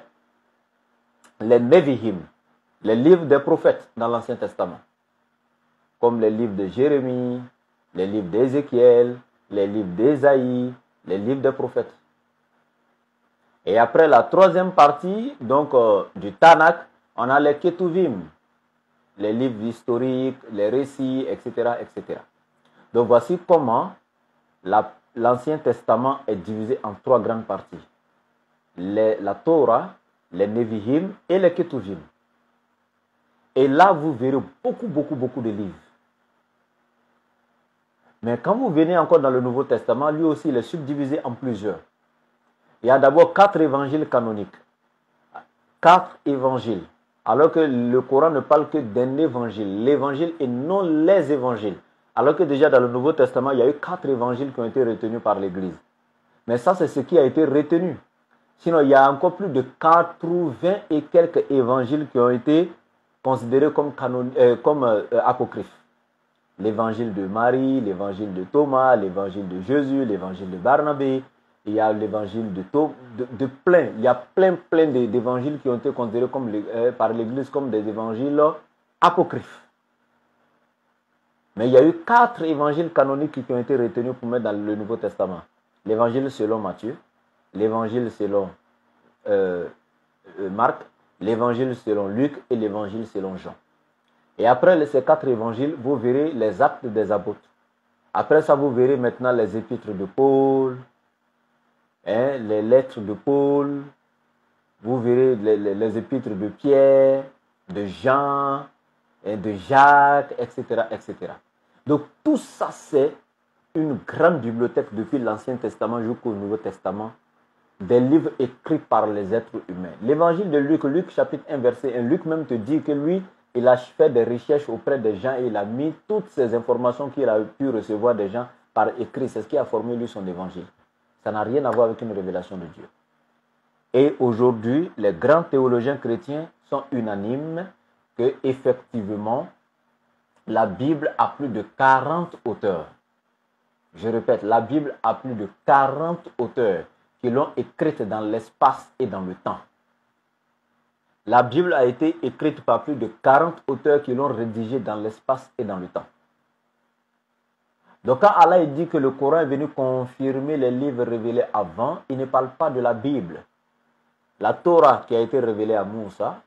les Nevihim, les livres des prophètes dans l'Ancien Testament, comme les livres de Jérémie, les livres d'Ézéchiel, les livres d'Ésaïe, les livres des prophètes. Et après la troisième partie donc, du Tanakh, on a les Ketuvim, les livres historiques, les récits, etc., etc. Donc voici comment l'Ancien Testament est divisé en 3 grandes parties. La Torah, les Nevihim et les Ketuvim. Et là, vous verrez beaucoup de livres. Mais quand vous venez encore dans le Nouveau Testament, lui aussi, il est subdivisé en plusieurs. Il y a d'abord 4 évangiles canoniques. 4 évangiles. Alors que le Coran ne parle que d'un évangile. L'évangile et non les évangiles. Alors que déjà dans le Nouveau Testament, il y a eu 4 évangiles qui ont été retenus par l'Église. Mais ça, c'est ce qui a été retenu. Sinon, il y a encore plus de 80 et quelques évangiles qui ont été considérés comme apocryphes. L'évangile de Marie, l'évangile de Thomas, l'évangile de Jésus, l'évangile de Barnabé, il y a l'évangile de plein. Il y a plein d'évangiles qui ont été considérés par l'Église comme des évangiles apocryphes. Mais il y a eu 4 évangiles canoniques qui ont été retenus pour mettre dans le Nouveau Testament. L'évangile selon Matthieu, l'évangile selon Marc, l'évangile selon Luc et l'évangile selon Jean. Et après ces 4 évangiles, vous verrez les actes des apôtres. Après ça, vous verrez maintenant les épîtres de Paul, les lettres de Paul, vous verrez les épîtres de Pierre, de Jean, de Jacques, etc., etc. Donc tout ça, c'est une grande bibliothèque depuis l'Ancien Testament jusqu'au Nouveau Testament, des livres écrits par les êtres humains. L'évangile de Luc, Luc chapitre 1, verset 1, Luc même te dit que lui, il a fait des recherches auprès des gens et il a mis toutes ces informations qu'il a pu recevoir des gens par écrit. C'est ce qui a formé lui son évangile. Ça n'a rien à voir avec une révélation de Dieu. Et aujourd'hui, les grands théologiens chrétiens sont unanimes que effectivement, la Bible a plus de 40 auteurs. Je répète, la Bible a plus de 40 auteurs qui l'ont écrite dans l'espace et dans le temps. La Bible a été écrite par plus de 40 auteurs qui l'ont rédigée dans l'espace et dans le temps. Donc quand Allah dit que le Coran est venu confirmer les livres révélés avant, il ne parle pas de la Bible. La Torah qui a été révélée à Moussa,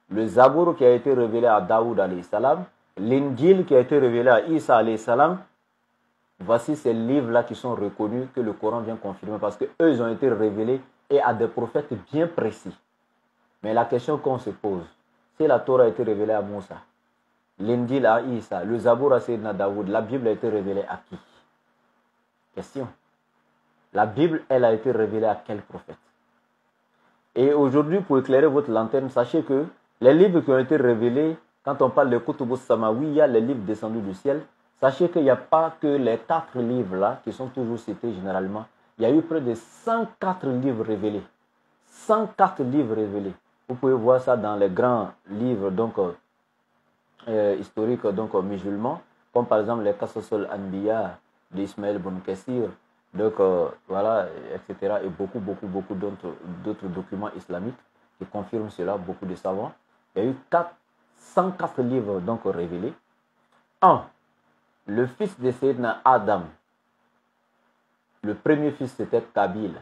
le Zabour qui a été révélé à Daoud alayhi salam, l'Injil qui a été révélé à Isa alayhi salam, voici ces livres-là qui sont reconnus que le Coran vient confirmer parce qu'eux, ils ont été révélés et à des prophètes bien précis. Mais la question qu'on se pose, si la Torah a été révélée à Moussa, l'Injil à Isa, le Zabour à Sayyidina Daoud, la Bible a été révélée à qui? Question. La Bible, elle a été révélée à quel prophète? Et aujourd'hui, pour éclairer votre lanterne, sachez que les livres qui ont été révélés, quand on parle de Kutubus Samawi, il y a les livres descendus du ciel. Sachez qu'il n'y a pas que les 4 livres-là qui sont toujours cités généralement. Il y a eu près de 104 livres révélés. 104 livres révélés. Vous pouvez voir ça dans les grands livres historiques musulmans, comme par exemple les Qasas al-Anbiya d'Ismaël Ibn Kassir, voilà, etc. Et beaucoup d'autres documents islamiques qui confirment cela, beaucoup de savants. Il y a eu 104 livres révélés. 1. Le fils de Sayyidina Adam, le premier fils c'était Kabil,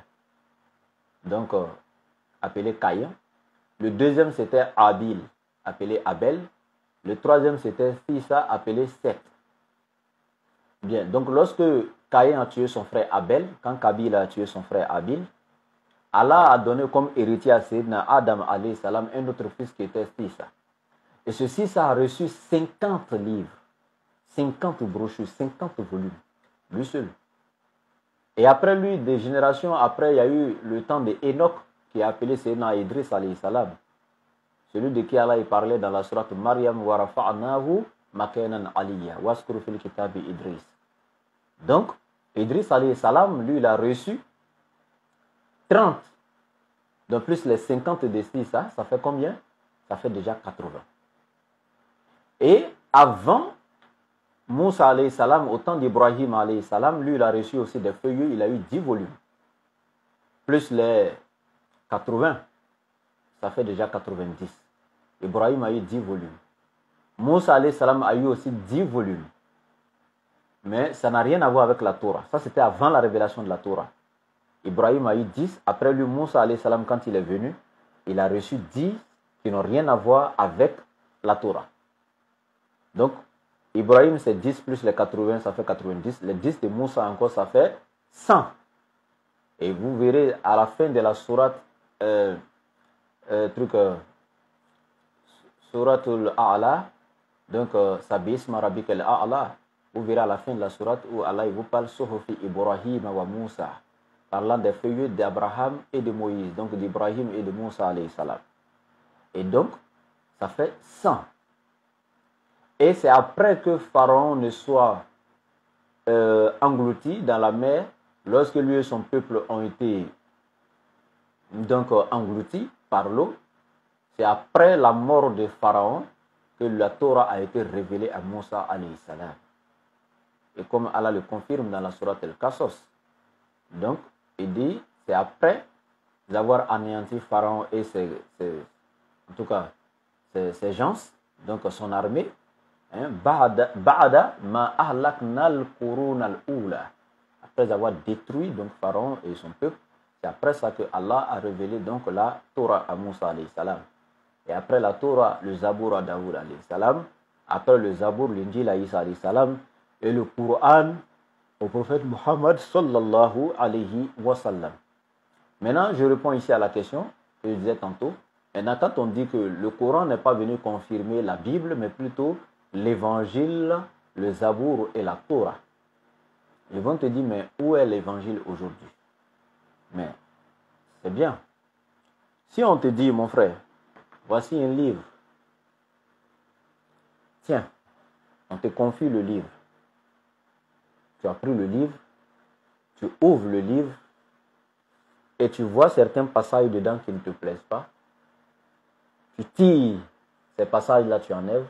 appelé Caïn. Le deuxième c'était Abil, appelé Abel. Le troisième c'était Sisa, appelé Seth. Bien, donc lorsque Caïn a tué son frère Abel, quand Kabil a tué son frère Abil, Allah a donné comme héritier à Sayyidina Adam alayhi salam un autre fils qui était Sisa. Et ce Sisa a reçu 50 livres, 50 brochures, 50 volumes, lui seul. Et après lui, des générations après, il y a eu le temps d'Enoch qui est appelé Sayyidina Idris alayhi salam. Celui de qui Allah parlait dans la sourate Maryam wa rafa'nahu makanan aliyya waskuru fil kitabi Idris. Donc, Idris alayhi salam, lui, il a reçu 30. Donc, plus les 50 de Sisa, ça fait combien? Ça fait déjà 80. Et avant Moussa alayhi salam, au temps d'Ibrahim alayhi salam, lui, il a reçu aussi des feuillets, il a eu 10 volumes. Plus les 80, ça fait déjà 90. Ibrahim a eu 10 volumes. Moussa alayhi salam a eu aussi 10 volumes. Mais ça n'a rien à voir avec la Torah. Ça, c'était avant la révélation de la Torah. Ibrahim a eu 10. Après lui, Moussa alayhi salam, quand il est venu, il a reçu 10 qui n'ont rien à voir avec la Torah. Donc, Ibrahim, c'est 10 plus les 80, ça fait 90. Les 10 de Moussa encore, ça fait 100. Et vous verrez à la fin de la sourate, Suratul A'la, donc Sabisma Rabbika al-A'la, vous verrez à la fin de la sourate où Allah vous parle Suhufi Ibrahim wa Moussa, parlant des feuillets d'Abraham et de Moïse, donc d'Ibrahim et de Moussa alayhi salam. Et donc, ça fait 100. Et c'est après que Pharaon ne soit englouti dans la mer, lorsque lui et son peuple ont été engloutis par l'eau. C'est après la mort de Pharaon que la Torah a été révélée à Moussa alayhi salam. Et comme Allah le confirme dans la sourate Al-Qasas. Donc, il dit, c'est après avoir anéanti Pharaon et ses gens, donc son armée, Ba'ada ma ahlakna al-qurun al-ula. Après avoir détruit donc Pharaon et son peuple, c'est après ça que Allah a révélé donc la Torah à Moussa alayhi salam. Et après la Torah, le Zabour à Daoud alayhi salam. Après le Zabour, l'Injil à Isa alayhi salam. Et le Coran au prophète Muhammad sallallahu alayhi wa sallam. Maintenant, je réponds ici à la question que je disais tantôt. Maintenant, quand on dit que le Coran n'est pas venu confirmer la Bible, mais plutôt l'évangile, le Zabour et la Torah. Ils vont te dire, mais où est l'évangile aujourd'hui? Mais c'est bien. Si on te dit, mon frère, voici un livre tiens, on te confie le livre. Tu as pris le livre, tu ouvres le livre et tu vois certains passages dedans qui ne te plaisent pas. Tu tires ces passages-là, tu enlèves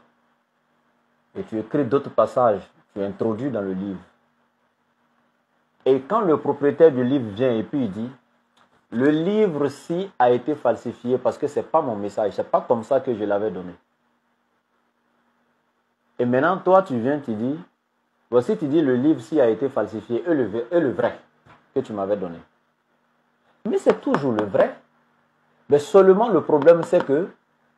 et tu écris d'autres passages, tu introduis dans le livre. Et quand le propriétaire du livre vient et puis il dit, le livre-ci a été falsifié parce que ce n'est pas mon message, ce n'est pas comme ça que je l'avais donné. Et maintenant, toi, tu viens, tu dis, voici, tu dis, le livre-ci a été falsifié et le vrai que tu m'avais donné. Mais c'est toujours le vrai. Mais seulement le problème, c'est que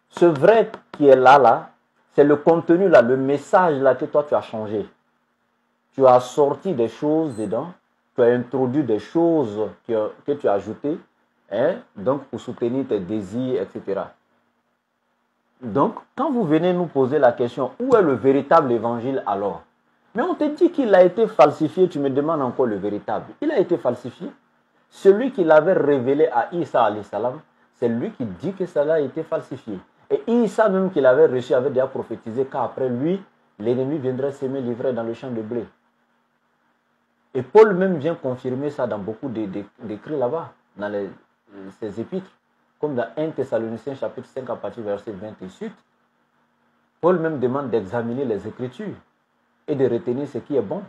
ce vrai qui est là, c'est le contenu là, le message là que toi, tu as changé. Tu as sorti des choses dedans, tu as introduit des choses que tu as ajoutées, hein, donc pour soutenir tes désirs, etc. Donc, quand vous venez nous poser la question, où est le véritable évangile alors? Mais on te dit qu'il a été falsifié, tu me demandes encore le véritable. Il a été falsifié. Celui qui l'avait révélé à Isa alayhi salam, c'est lui qui dit que cela a été falsifié. Et Isa même qui l'avait reçu avait déjà prophétisé qu'après lui, l'ennemi viendrait s'aimer livrer dans le champ de blé. Et Paul même vient confirmer ça dans beaucoup d'écrits là-bas, dans ses épîtres. Comme dans 1 Thessaloniciens chapitre 5 à partir du verset 28, Paul même demande d'examiner les Écritures et de retenir ce qui est bon.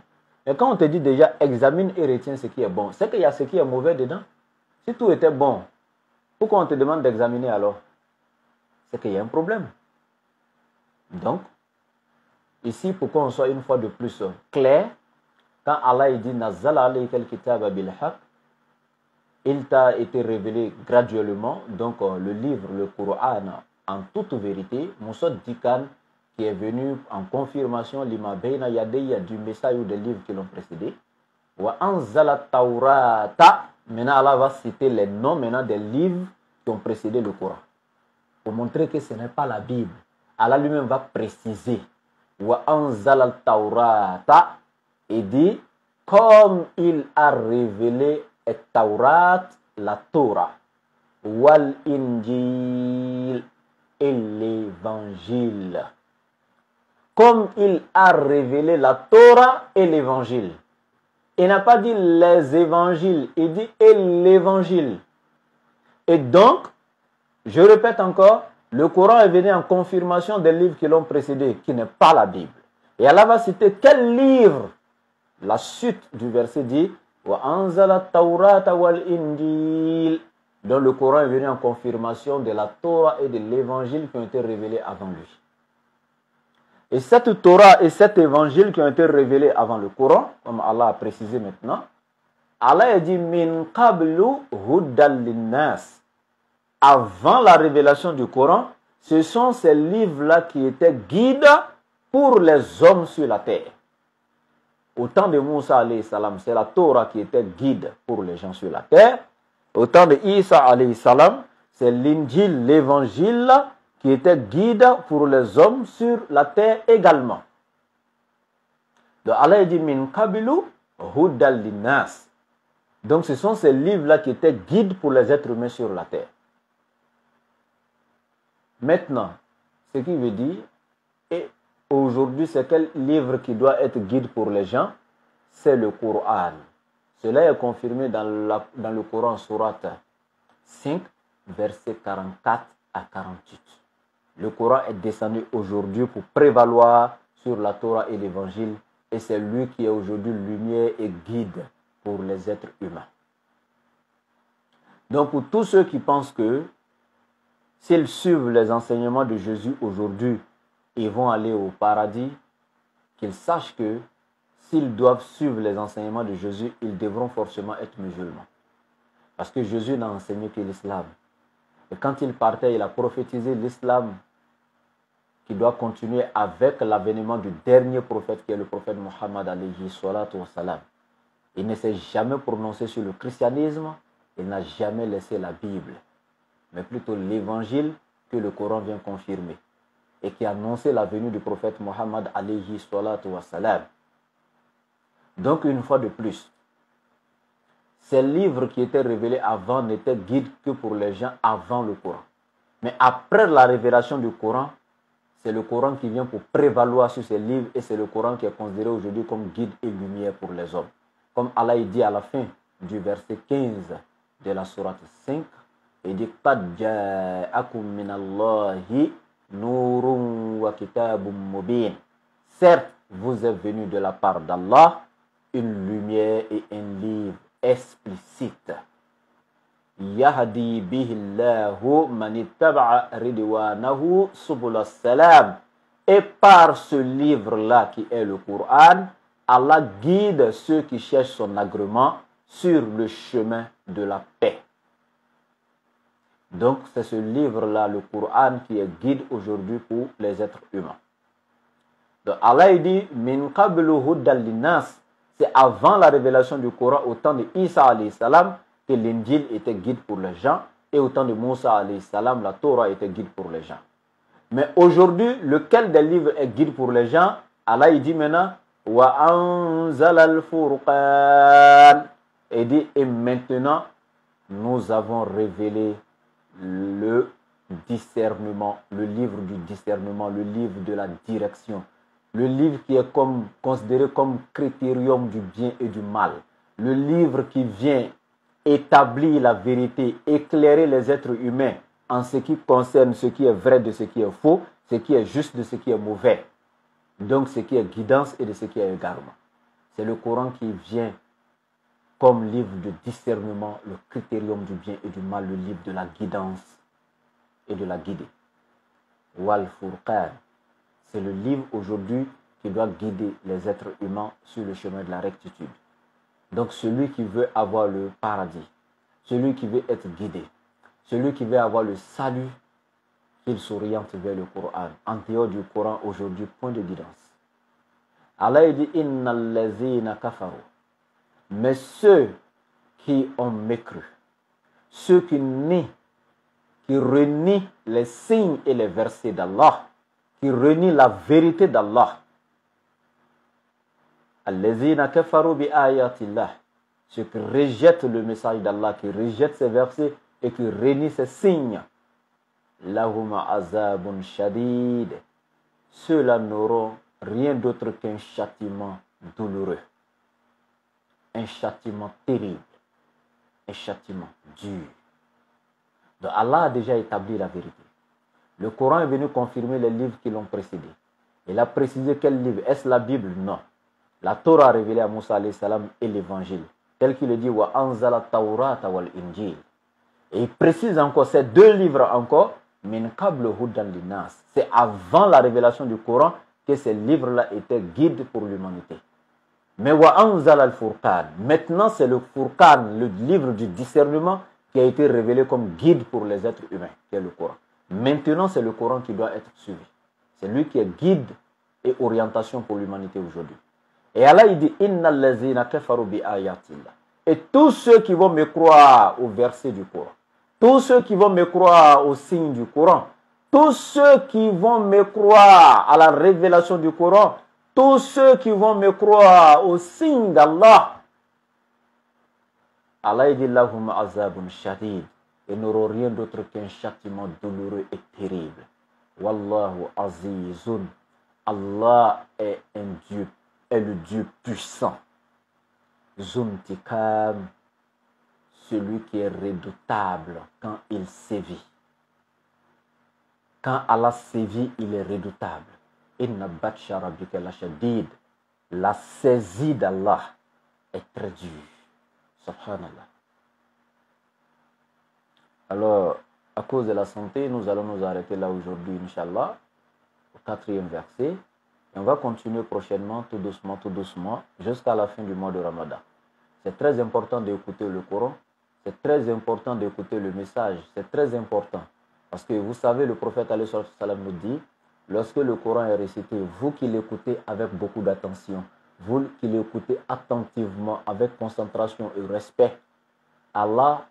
Et quand on te dit déjà examine et retiens ce qui est bon, c'est qu'il y a ce qui est mauvais dedans. Si tout était bon, pourquoi on te demande d'examiner alors? C'est qu'il y a un problème. Donc, ici, pour qu'on soit une fois de plus clair, quand Allah dit Nazzala alayka al-kitaba bil haqq, il t'a été révélé graduellement, donc le livre, le Coran, en toute vérité, Moussa Dikan, qui est venu en confirmation, lima bayna yadeya du message ou des livres qui l'ont précédé. Wa anzala taurata, maintenant Allah va citer les noms maintenant des livres qui ont précédé le Coran. Pour montrer que ce n'est pas la Bible. Allah lui-même va préciser. Wa anzala taurata, et dit, comme il a révélé et Taurat, la Torah, wal Injil et l'évangile. Comme il a révélé la Torah et l'évangile. Il n'a pas dit les évangiles, il dit et l'évangile. Et donc, je répète encore, le Coran est venu en confirmation des livres qui l'ont précédé, qui n'est pas la Bible. Et Allah va citer quel livre? La suite du verset dit Wa anzala taurata wal injil. Donc le Coran est venu en confirmation de la Torah et de l'évangile qui ont été révélés avant lui. Et cette Torah et cet évangile qui ont été révélés avant le Coran, comme Allah a précisé maintenant, Allah a dit Min qablu huddal linnas. Avant la révélation du Coran, ce sont ces livres-là qui étaient guides pour les hommes sur la terre. Au temps de Moussa alayhi salam, c'est la Torah qui était guide pour les gens sur la terre. Au temps de Isa alayhi salam, c'est l'Injil, l'évangile qui était guide pour les hommes sur la terre également. Donc Allah dit min qabilu hudal linnas. Donc ce sont ces livres-là qui étaient guides pour les êtres humains sur la terre. Maintenant, ce qui veut dire, et aujourd'hui, c'est quel livre qui doit être guide pour les gens? C'est le Coran. Cela est confirmé dans le Coran, Surat 5, versets 44 à 48. Le Coran est descendu aujourd'hui pour prévaloir sur la Torah et l'Évangile, et c'est lui qui est aujourd'hui lumière et guide pour les êtres humains. Donc pour tous ceux qui pensent que s'ils suivent les enseignements de Jésus aujourd'hui, ils vont aller au paradis, qu'ils sachent que s'ils doivent suivre les enseignements de Jésus, ils devront forcément être musulmans. Parce que Jésus n'a enseigné que l'islam. Et quand il partait, il a prophétisé l'islam qui doit continuer avec l'avènement du dernier prophète qui est le prophète Mohammed alayhi salatu wa salam. Il ne s'est jamais prononcé sur le christianisme, il n'a jamais laissé la Bible, mais plutôt l'évangile que le Coran vient confirmer et qui annonçait la venue du prophète Mohammed alayhi salatu wa salam. Donc une fois de plus, ces livres qui étaient révélés avant n'étaient guides que pour les gens avant le Coran. Mais après la révélation du Coran, c'est le Coran qui vient pour prévaloir sur ces livres et c'est le Coran qui est considéré aujourd'hui comme guide et lumière pour les hommes. Comme Allah dit à la fin du verset 15 de la sourate 5, il dit قَدْ جَاءَكُمْ مِنَ اللَّهِ نُورٌ وَكِتَابٌ مُبِينٌ. Certes, vous êtes venu de la part d'Allah une lumière et un livre explicite. Yahdi bihillahu man ittaba'a ridwanahu subul salam. Et par ce livre-là qui est le Coran, Allah guide ceux qui cherchent son agrément sur le chemin de la paix. Donc c'est ce livre-là, le Coran, qui est guide aujourd'hui pour les êtres humains. Donc Allah dit min qablu huddal linnas. C'est avant la révélation du Coran au temps de Isa alayhi salam que l'Injil était guide pour les gens et au temps de Moussa alayhi salam la Torah était guide pour les gens. Mais aujourd'hui, lequel des livres est guide pour les gens? Allah il dit maintenant wa anzal al-furqan. Il dit et maintenant nous avons révélé le discernement, le livre du discernement, le livre de la direction. Le livre qui est considéré comme critérium du bien et du mal. Le livre qui vient établir la vérité, éclairer les êtres humains en ce qui concerne ce qui est vrai de ce qui est faux, ce qui est juste de ce qui est mauvais. Donc ce qui est guidance et de ce qui est égarement. C'est le Coran qui vient comme livre de discernement, le critérium du bien et du mal, le livre de la guidance et de la guider. Wal Furqan. C'est le livre aujourd'hui qui doit guider les êtres humains sur le chemin de la rectitude. Donc celui qui veut avoir le paradis, celui qui veut être guidé, celui qui veut avoir le salut, qu'il s'oriente vers le Coran. En dehors du Coran aujourd'hui, point de guidance. Allah dit innal lazina kafaru. Mais ceux qui ont mécru, ceux qui renient les signes et les versets d'Allah, qui renie la vérité d'Allah. Allazina kafaru bi ayatillah. Ceux qui rejettent le message d'Allah, qui rejettent ses versets et qui renient ses signes. Lahum azabun shadid. Ceux-là n'auront rien d'autre qu'un châtiment douloureux. Un châtiment terrible. Un châtiment dur. Donc Allah a déjà établi la vérité. Le Coran est venu confirmer les livres qui l'ont précédé. Il a précisé quel livre? Est-ce la Bible? Non. La Torah a révélé à Moussa alayhi salam et l'Évangile. Tel qu'il le dit, wa anzala tawrata wal injil. Et il précise encore ces deux livres encore, min qablu hudan linnas. C'est avant la révélation du Coran que ces livres-là étaient guides pour l'humanité. Mais wa anzala al-furqan. Maintenant, c'est le Furqan, le livre du discernement, qui a été révélé comme guide pour les êtres humains, qui est le Coran. Maintenant, c'est le Coran qui doit être suivi. C'est lui qui est guide et orientation pour l'humanité aujourd'hui. Et Allah, il dit, innal lazina kafaru bi ayatillah. Et tous ceux qui vont me croire au verset du Coran, tous ceux qui vont me croire au signe du Coran, tous ceux qui vont me croire à la révélation du Coran, tous ceux qui vont me croire au signe d'Allah, Allah, il dit, lahum azabun shadid. Et n'auront rien d'autre qu'un châtiment douloureux et terrible. Wallahu azizun. Allah est un Dieu, est le Dieu puissant. Zuntikam, celui qui est redoutable quand il sévit. Quand Allah sévit, il est redoutable. Inna batsha rabbika lashadid. La saisie d'Allah est très dure. Subhanallah. Alors, à cause de la santé, nous allons nous arrêter là aujourd'hui, Inch'Allah, au 4e verset. Et on va continuer prochainement, tout doucement, jusqu'à la fin du mois de Ramadan. C'est très important d'écouter le Coran. C'est très important d'écouter le message. C'est très important. Parce que vous savez, le prophète alayhi salam nous dit, lorsque le Coran est récité, vous qui l'écoutez avec beaucoup d'attention, vous qui l'écoutez attentivement, avec concentration et respect, Allah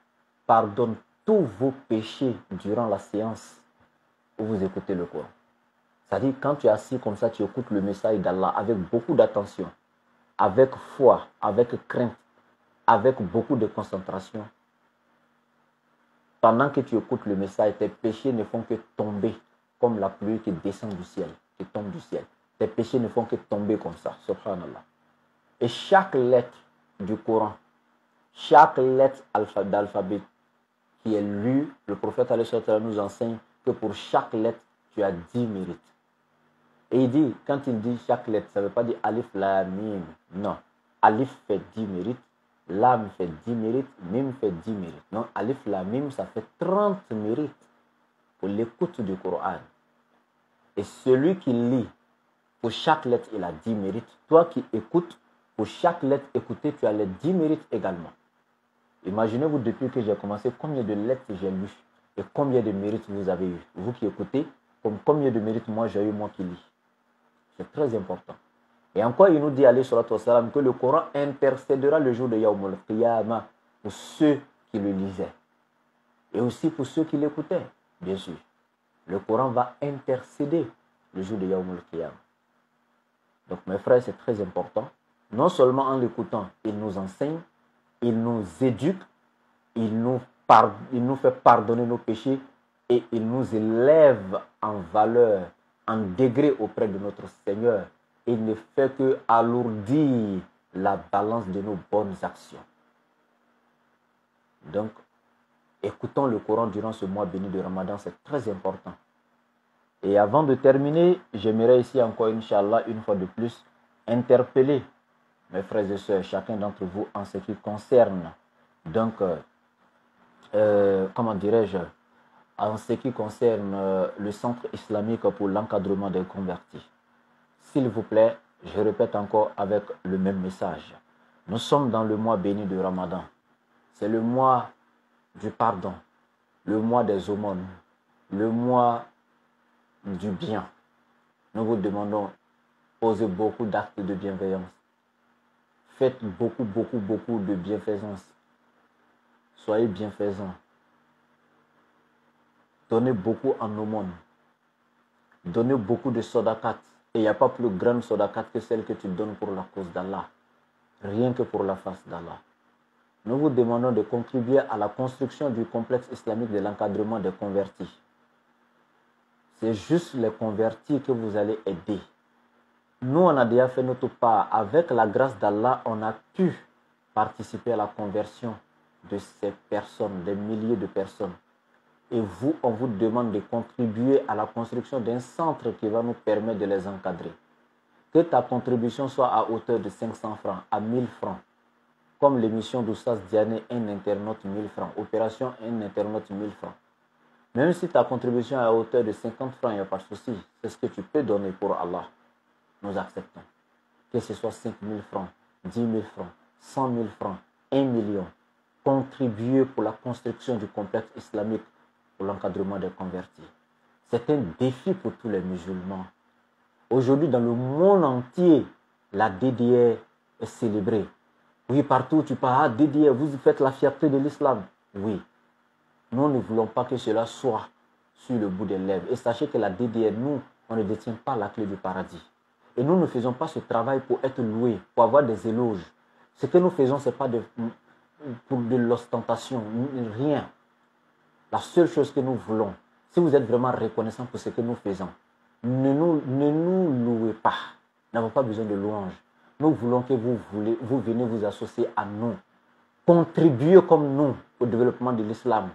pardonne tous vos péchés durant la séance où vous écoutez le Coran. C'est-à-dire, quand tu es assis comme ça, tu écoutes le message d'Allah avec beaucoup d'attention, avec foi, avec crainte, avec beaucoup de concentration. Pendant que tu écoutes le message, tes péchés ne font que tomber comme la pluie qui descend du ciel, qui tombe du ciel. Tes péchés ne font que tomber comme ça, subhanallah. Et chaque lettre du Coran, chaque lettre d'alphabet qui est lue, le prophète nous enseigne que pour chaque lettre, tu as 10 mérites. Et il dit, quand il dit chaque lettre, ça ne veut pas dire alif, la, mim. Non. Alif fait 10 mérites, lam fait 10 mérites, mim fait 10 mérites. Non, alif, la, mim, ça fait 30 mérites pour l'écoute du Coran. Et celui qui lit, pour chaque lettre, il a 10 mérites. Toi qui écoutes, pour chaque lettre écoutée, tu as les 10 mérites également. Imaginez-vous depuis que j'ai commencé, combien de lettres j'ai lues et combien de mérites vous avez eu. Vous qui écoutez, combien de mérites moi j'ai eu, moi qui lis. C'est très important. Et encore, il nous dit, alayhi salatu wassalam, que le Coran intercédera le jour de Yawmul Qiyamah pour ceux qui le lisaient. Et aussi pour ceux qui l'écoutaient, bien sûr. Le Coran va intercéder le jour de Yawmul Qiyamah. Donc, mes frères, c'est très important. Non seulement en l'écoutant, il nous enseigne, il nous éduque, il nous fait pardonner nos péchés et il nous élève en valeur, en degré auprès de notre Seigneur. Il ne fait que alourdir la balance de nos bonnes actions. Donc, écoutons le Coran durant ce mois béni de Ramadan, c'est très important. Et avant de terminer, j'aimerais ici encore, Inch'Allah, une fois de plus, interpeller mes frères et sœurs, chacun d'entre vous, en ce qui concerne, donc, comment dirais-je, en ce qui concerne le centre islamique pour l'encadrement des convertis. S'il vous plaît, je répète encore avec le même message. Nous sommes dans le mois béni de Ramadan. C'est le mois du pardon, le mois des aumônes, le mois du bien. Nous vous demandons, posez beaucoup d'actes de bienveillance. Faites beaucoup de bienfaisance. Soyez bienfaisants. Donnez beaucoup en aumône. Donnez beaucoup de sodakat. Et il n'y a pas plus grande sodakat que celle que tu donnes pour la cause d'Allah. Rien que pour la face d'Allah. Nous vous demandons de contribuer à la construction du complexe islamique de l'encadrement des convertis. C'est juste les convertis que vous allez aider. Nous, on a déjà fait notre part. Avec la grâce d'Allah, on a pu participer à la conversion de ces personnes, des milliers de personnes. Et vous, on vous demande de contribuer à la construction d'un centre qui va nous permettre de les encadrer. Que ta contribution soit à hauteur de 500 francs, à 1000 francs. Comme l'émission d'Oustaz Diané, un internaute 1000 francs. Opération un internaute 1000 francs. Même si ta contribution est à hauteur de 50 francs, il n'y a pas de souci. C'est ce que tu peux donner pour Allah. Nous acceptons. Que ce soit 5 000 francs, 10 000 francs, 100 000 francs, 1 million. Contribuer pour la construction du complexe islamique pour l'encadrement des convertis. C'est un défi pour tous les musulmans. Aujourd'hui, dans le monde entier, la DDR est célébrée. Oui, partout où tu pars, DDR, vous faites la fierté de l'islam. Oui. Nous ne voulons pas que cela soit sur le bout des lèvres. Et sachez que la DDR, nous, on ne détient pas la clé du paradis. Et nous ne faisons pas ce travail pour être loués, pour avoir des éloges. Ce que nous faisons, ce n'est pas pour de l'ostentation, rien. La seule chose que nous voulons, si vous êtes vraiment reconnaissant pour ce que nous faisons, ne nous louez pas. Nous n'avons pas besoin de louanges. Nous voulons que vous venez vous associer à nous. Contribuez comme nous au développement de l'islam.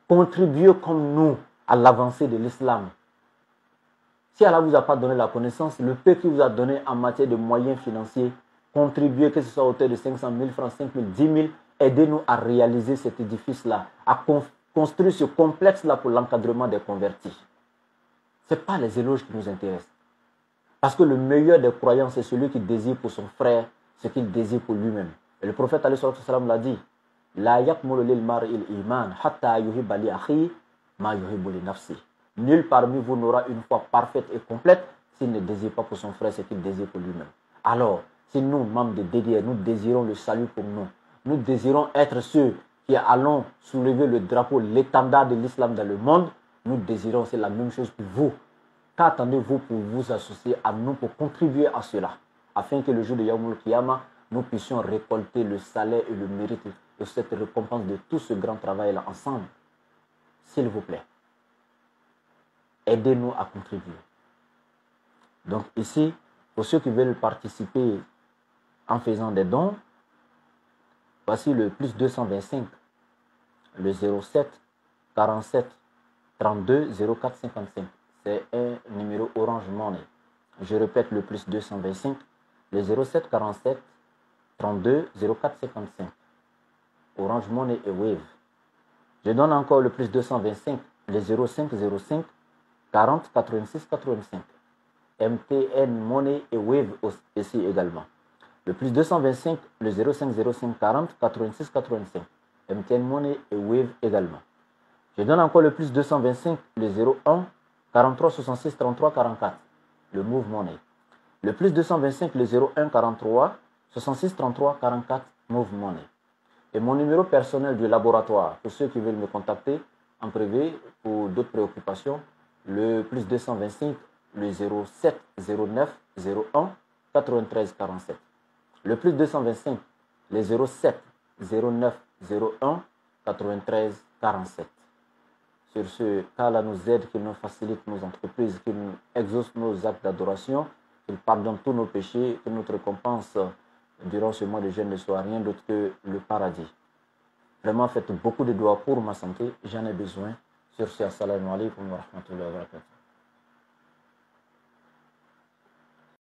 Contribuez comme nous à l'avancée de l'islam. Si Allah ne vous a pas donné la connaissance, le peu qu'il vous a donné en matière de moyens financiers, contribuez, que ce soit à hauteur de 500 000 francs, 5 000, 10 000, aidez-nous à réaliser cet édifice-là, à construire ce complexe-là pour l'encadrement des convertis. Ce n'est pas les éloges qui nous intéressent. Parce que le meilleur des croyants, c'est celui qui désire pour son frère ce qu'il désire pour lui-même. Et le prophète alayhi salam l'a dit, La yakmulu lil mar'il iman hatta yuhibba li akhi ma yuhibbu li nafsi. Nul parmi vous n'aura une foi parfaite et complète s'il ne désire pas pour son frère ce qu'il désire pour lui-même. Alors, si nous, membres de DDR, nous désirons le salut pour nous, nous désirons être ceux qui allons soulever le drapeau, l'étendard de l'islam dans le monde, nous désirons, c'est la même chose pour vous. Qu'attendez-vous pour vous associer à nous, pour contribuer à cela, afin que le jour de Yawmul Qiyamah, nous puissions récolter le salaire et le mérite de cette récompense de tout ce grand travail-là ensemble. S'il vous plaît. aidez-nous à contribuer. Donc ici, pour ceux qui veulent participer en faisant des dons, voici le plus 225, le 07 47 32 04 55. C'est un numéro Orange Money. Je répète, le plus 225, le 07 47 32 04 55. Orange Money et Wave. Je donne encore le plus 225, le 05 05 40 86 85. MTN Money et Wave ici également. Le plus 225, le 05 05 40 86 85. MTN Money et Wave également. Je donne encore le plus 225, le 01 43 66 33 44. Le Move Money. Le plus 225, le 01 43 66 33 44. Move Money. Et mon numéro personnel du laboratoire, pour ceux qui veulent me contacter en privé pour d'autres préoccupations, le plus 225, le 07 09 01 93 47. Le plus 225, le 07 09 01 93 47. Sur ce, qu'Allah nous aide, qu'il nous facilite nos entreprises, qu'il exauce nos actes d'adoration, qu'il pardonne tous nos péchés, que notre récompense durant ce mois de jeûne ne soit rien d'autre que le paradis. Vraiment, faites beaucoup de doigts pour ma santé, j'en ai besoin. Sur ce, assalamu alaikum wa rahmatullahi wa barakatuh.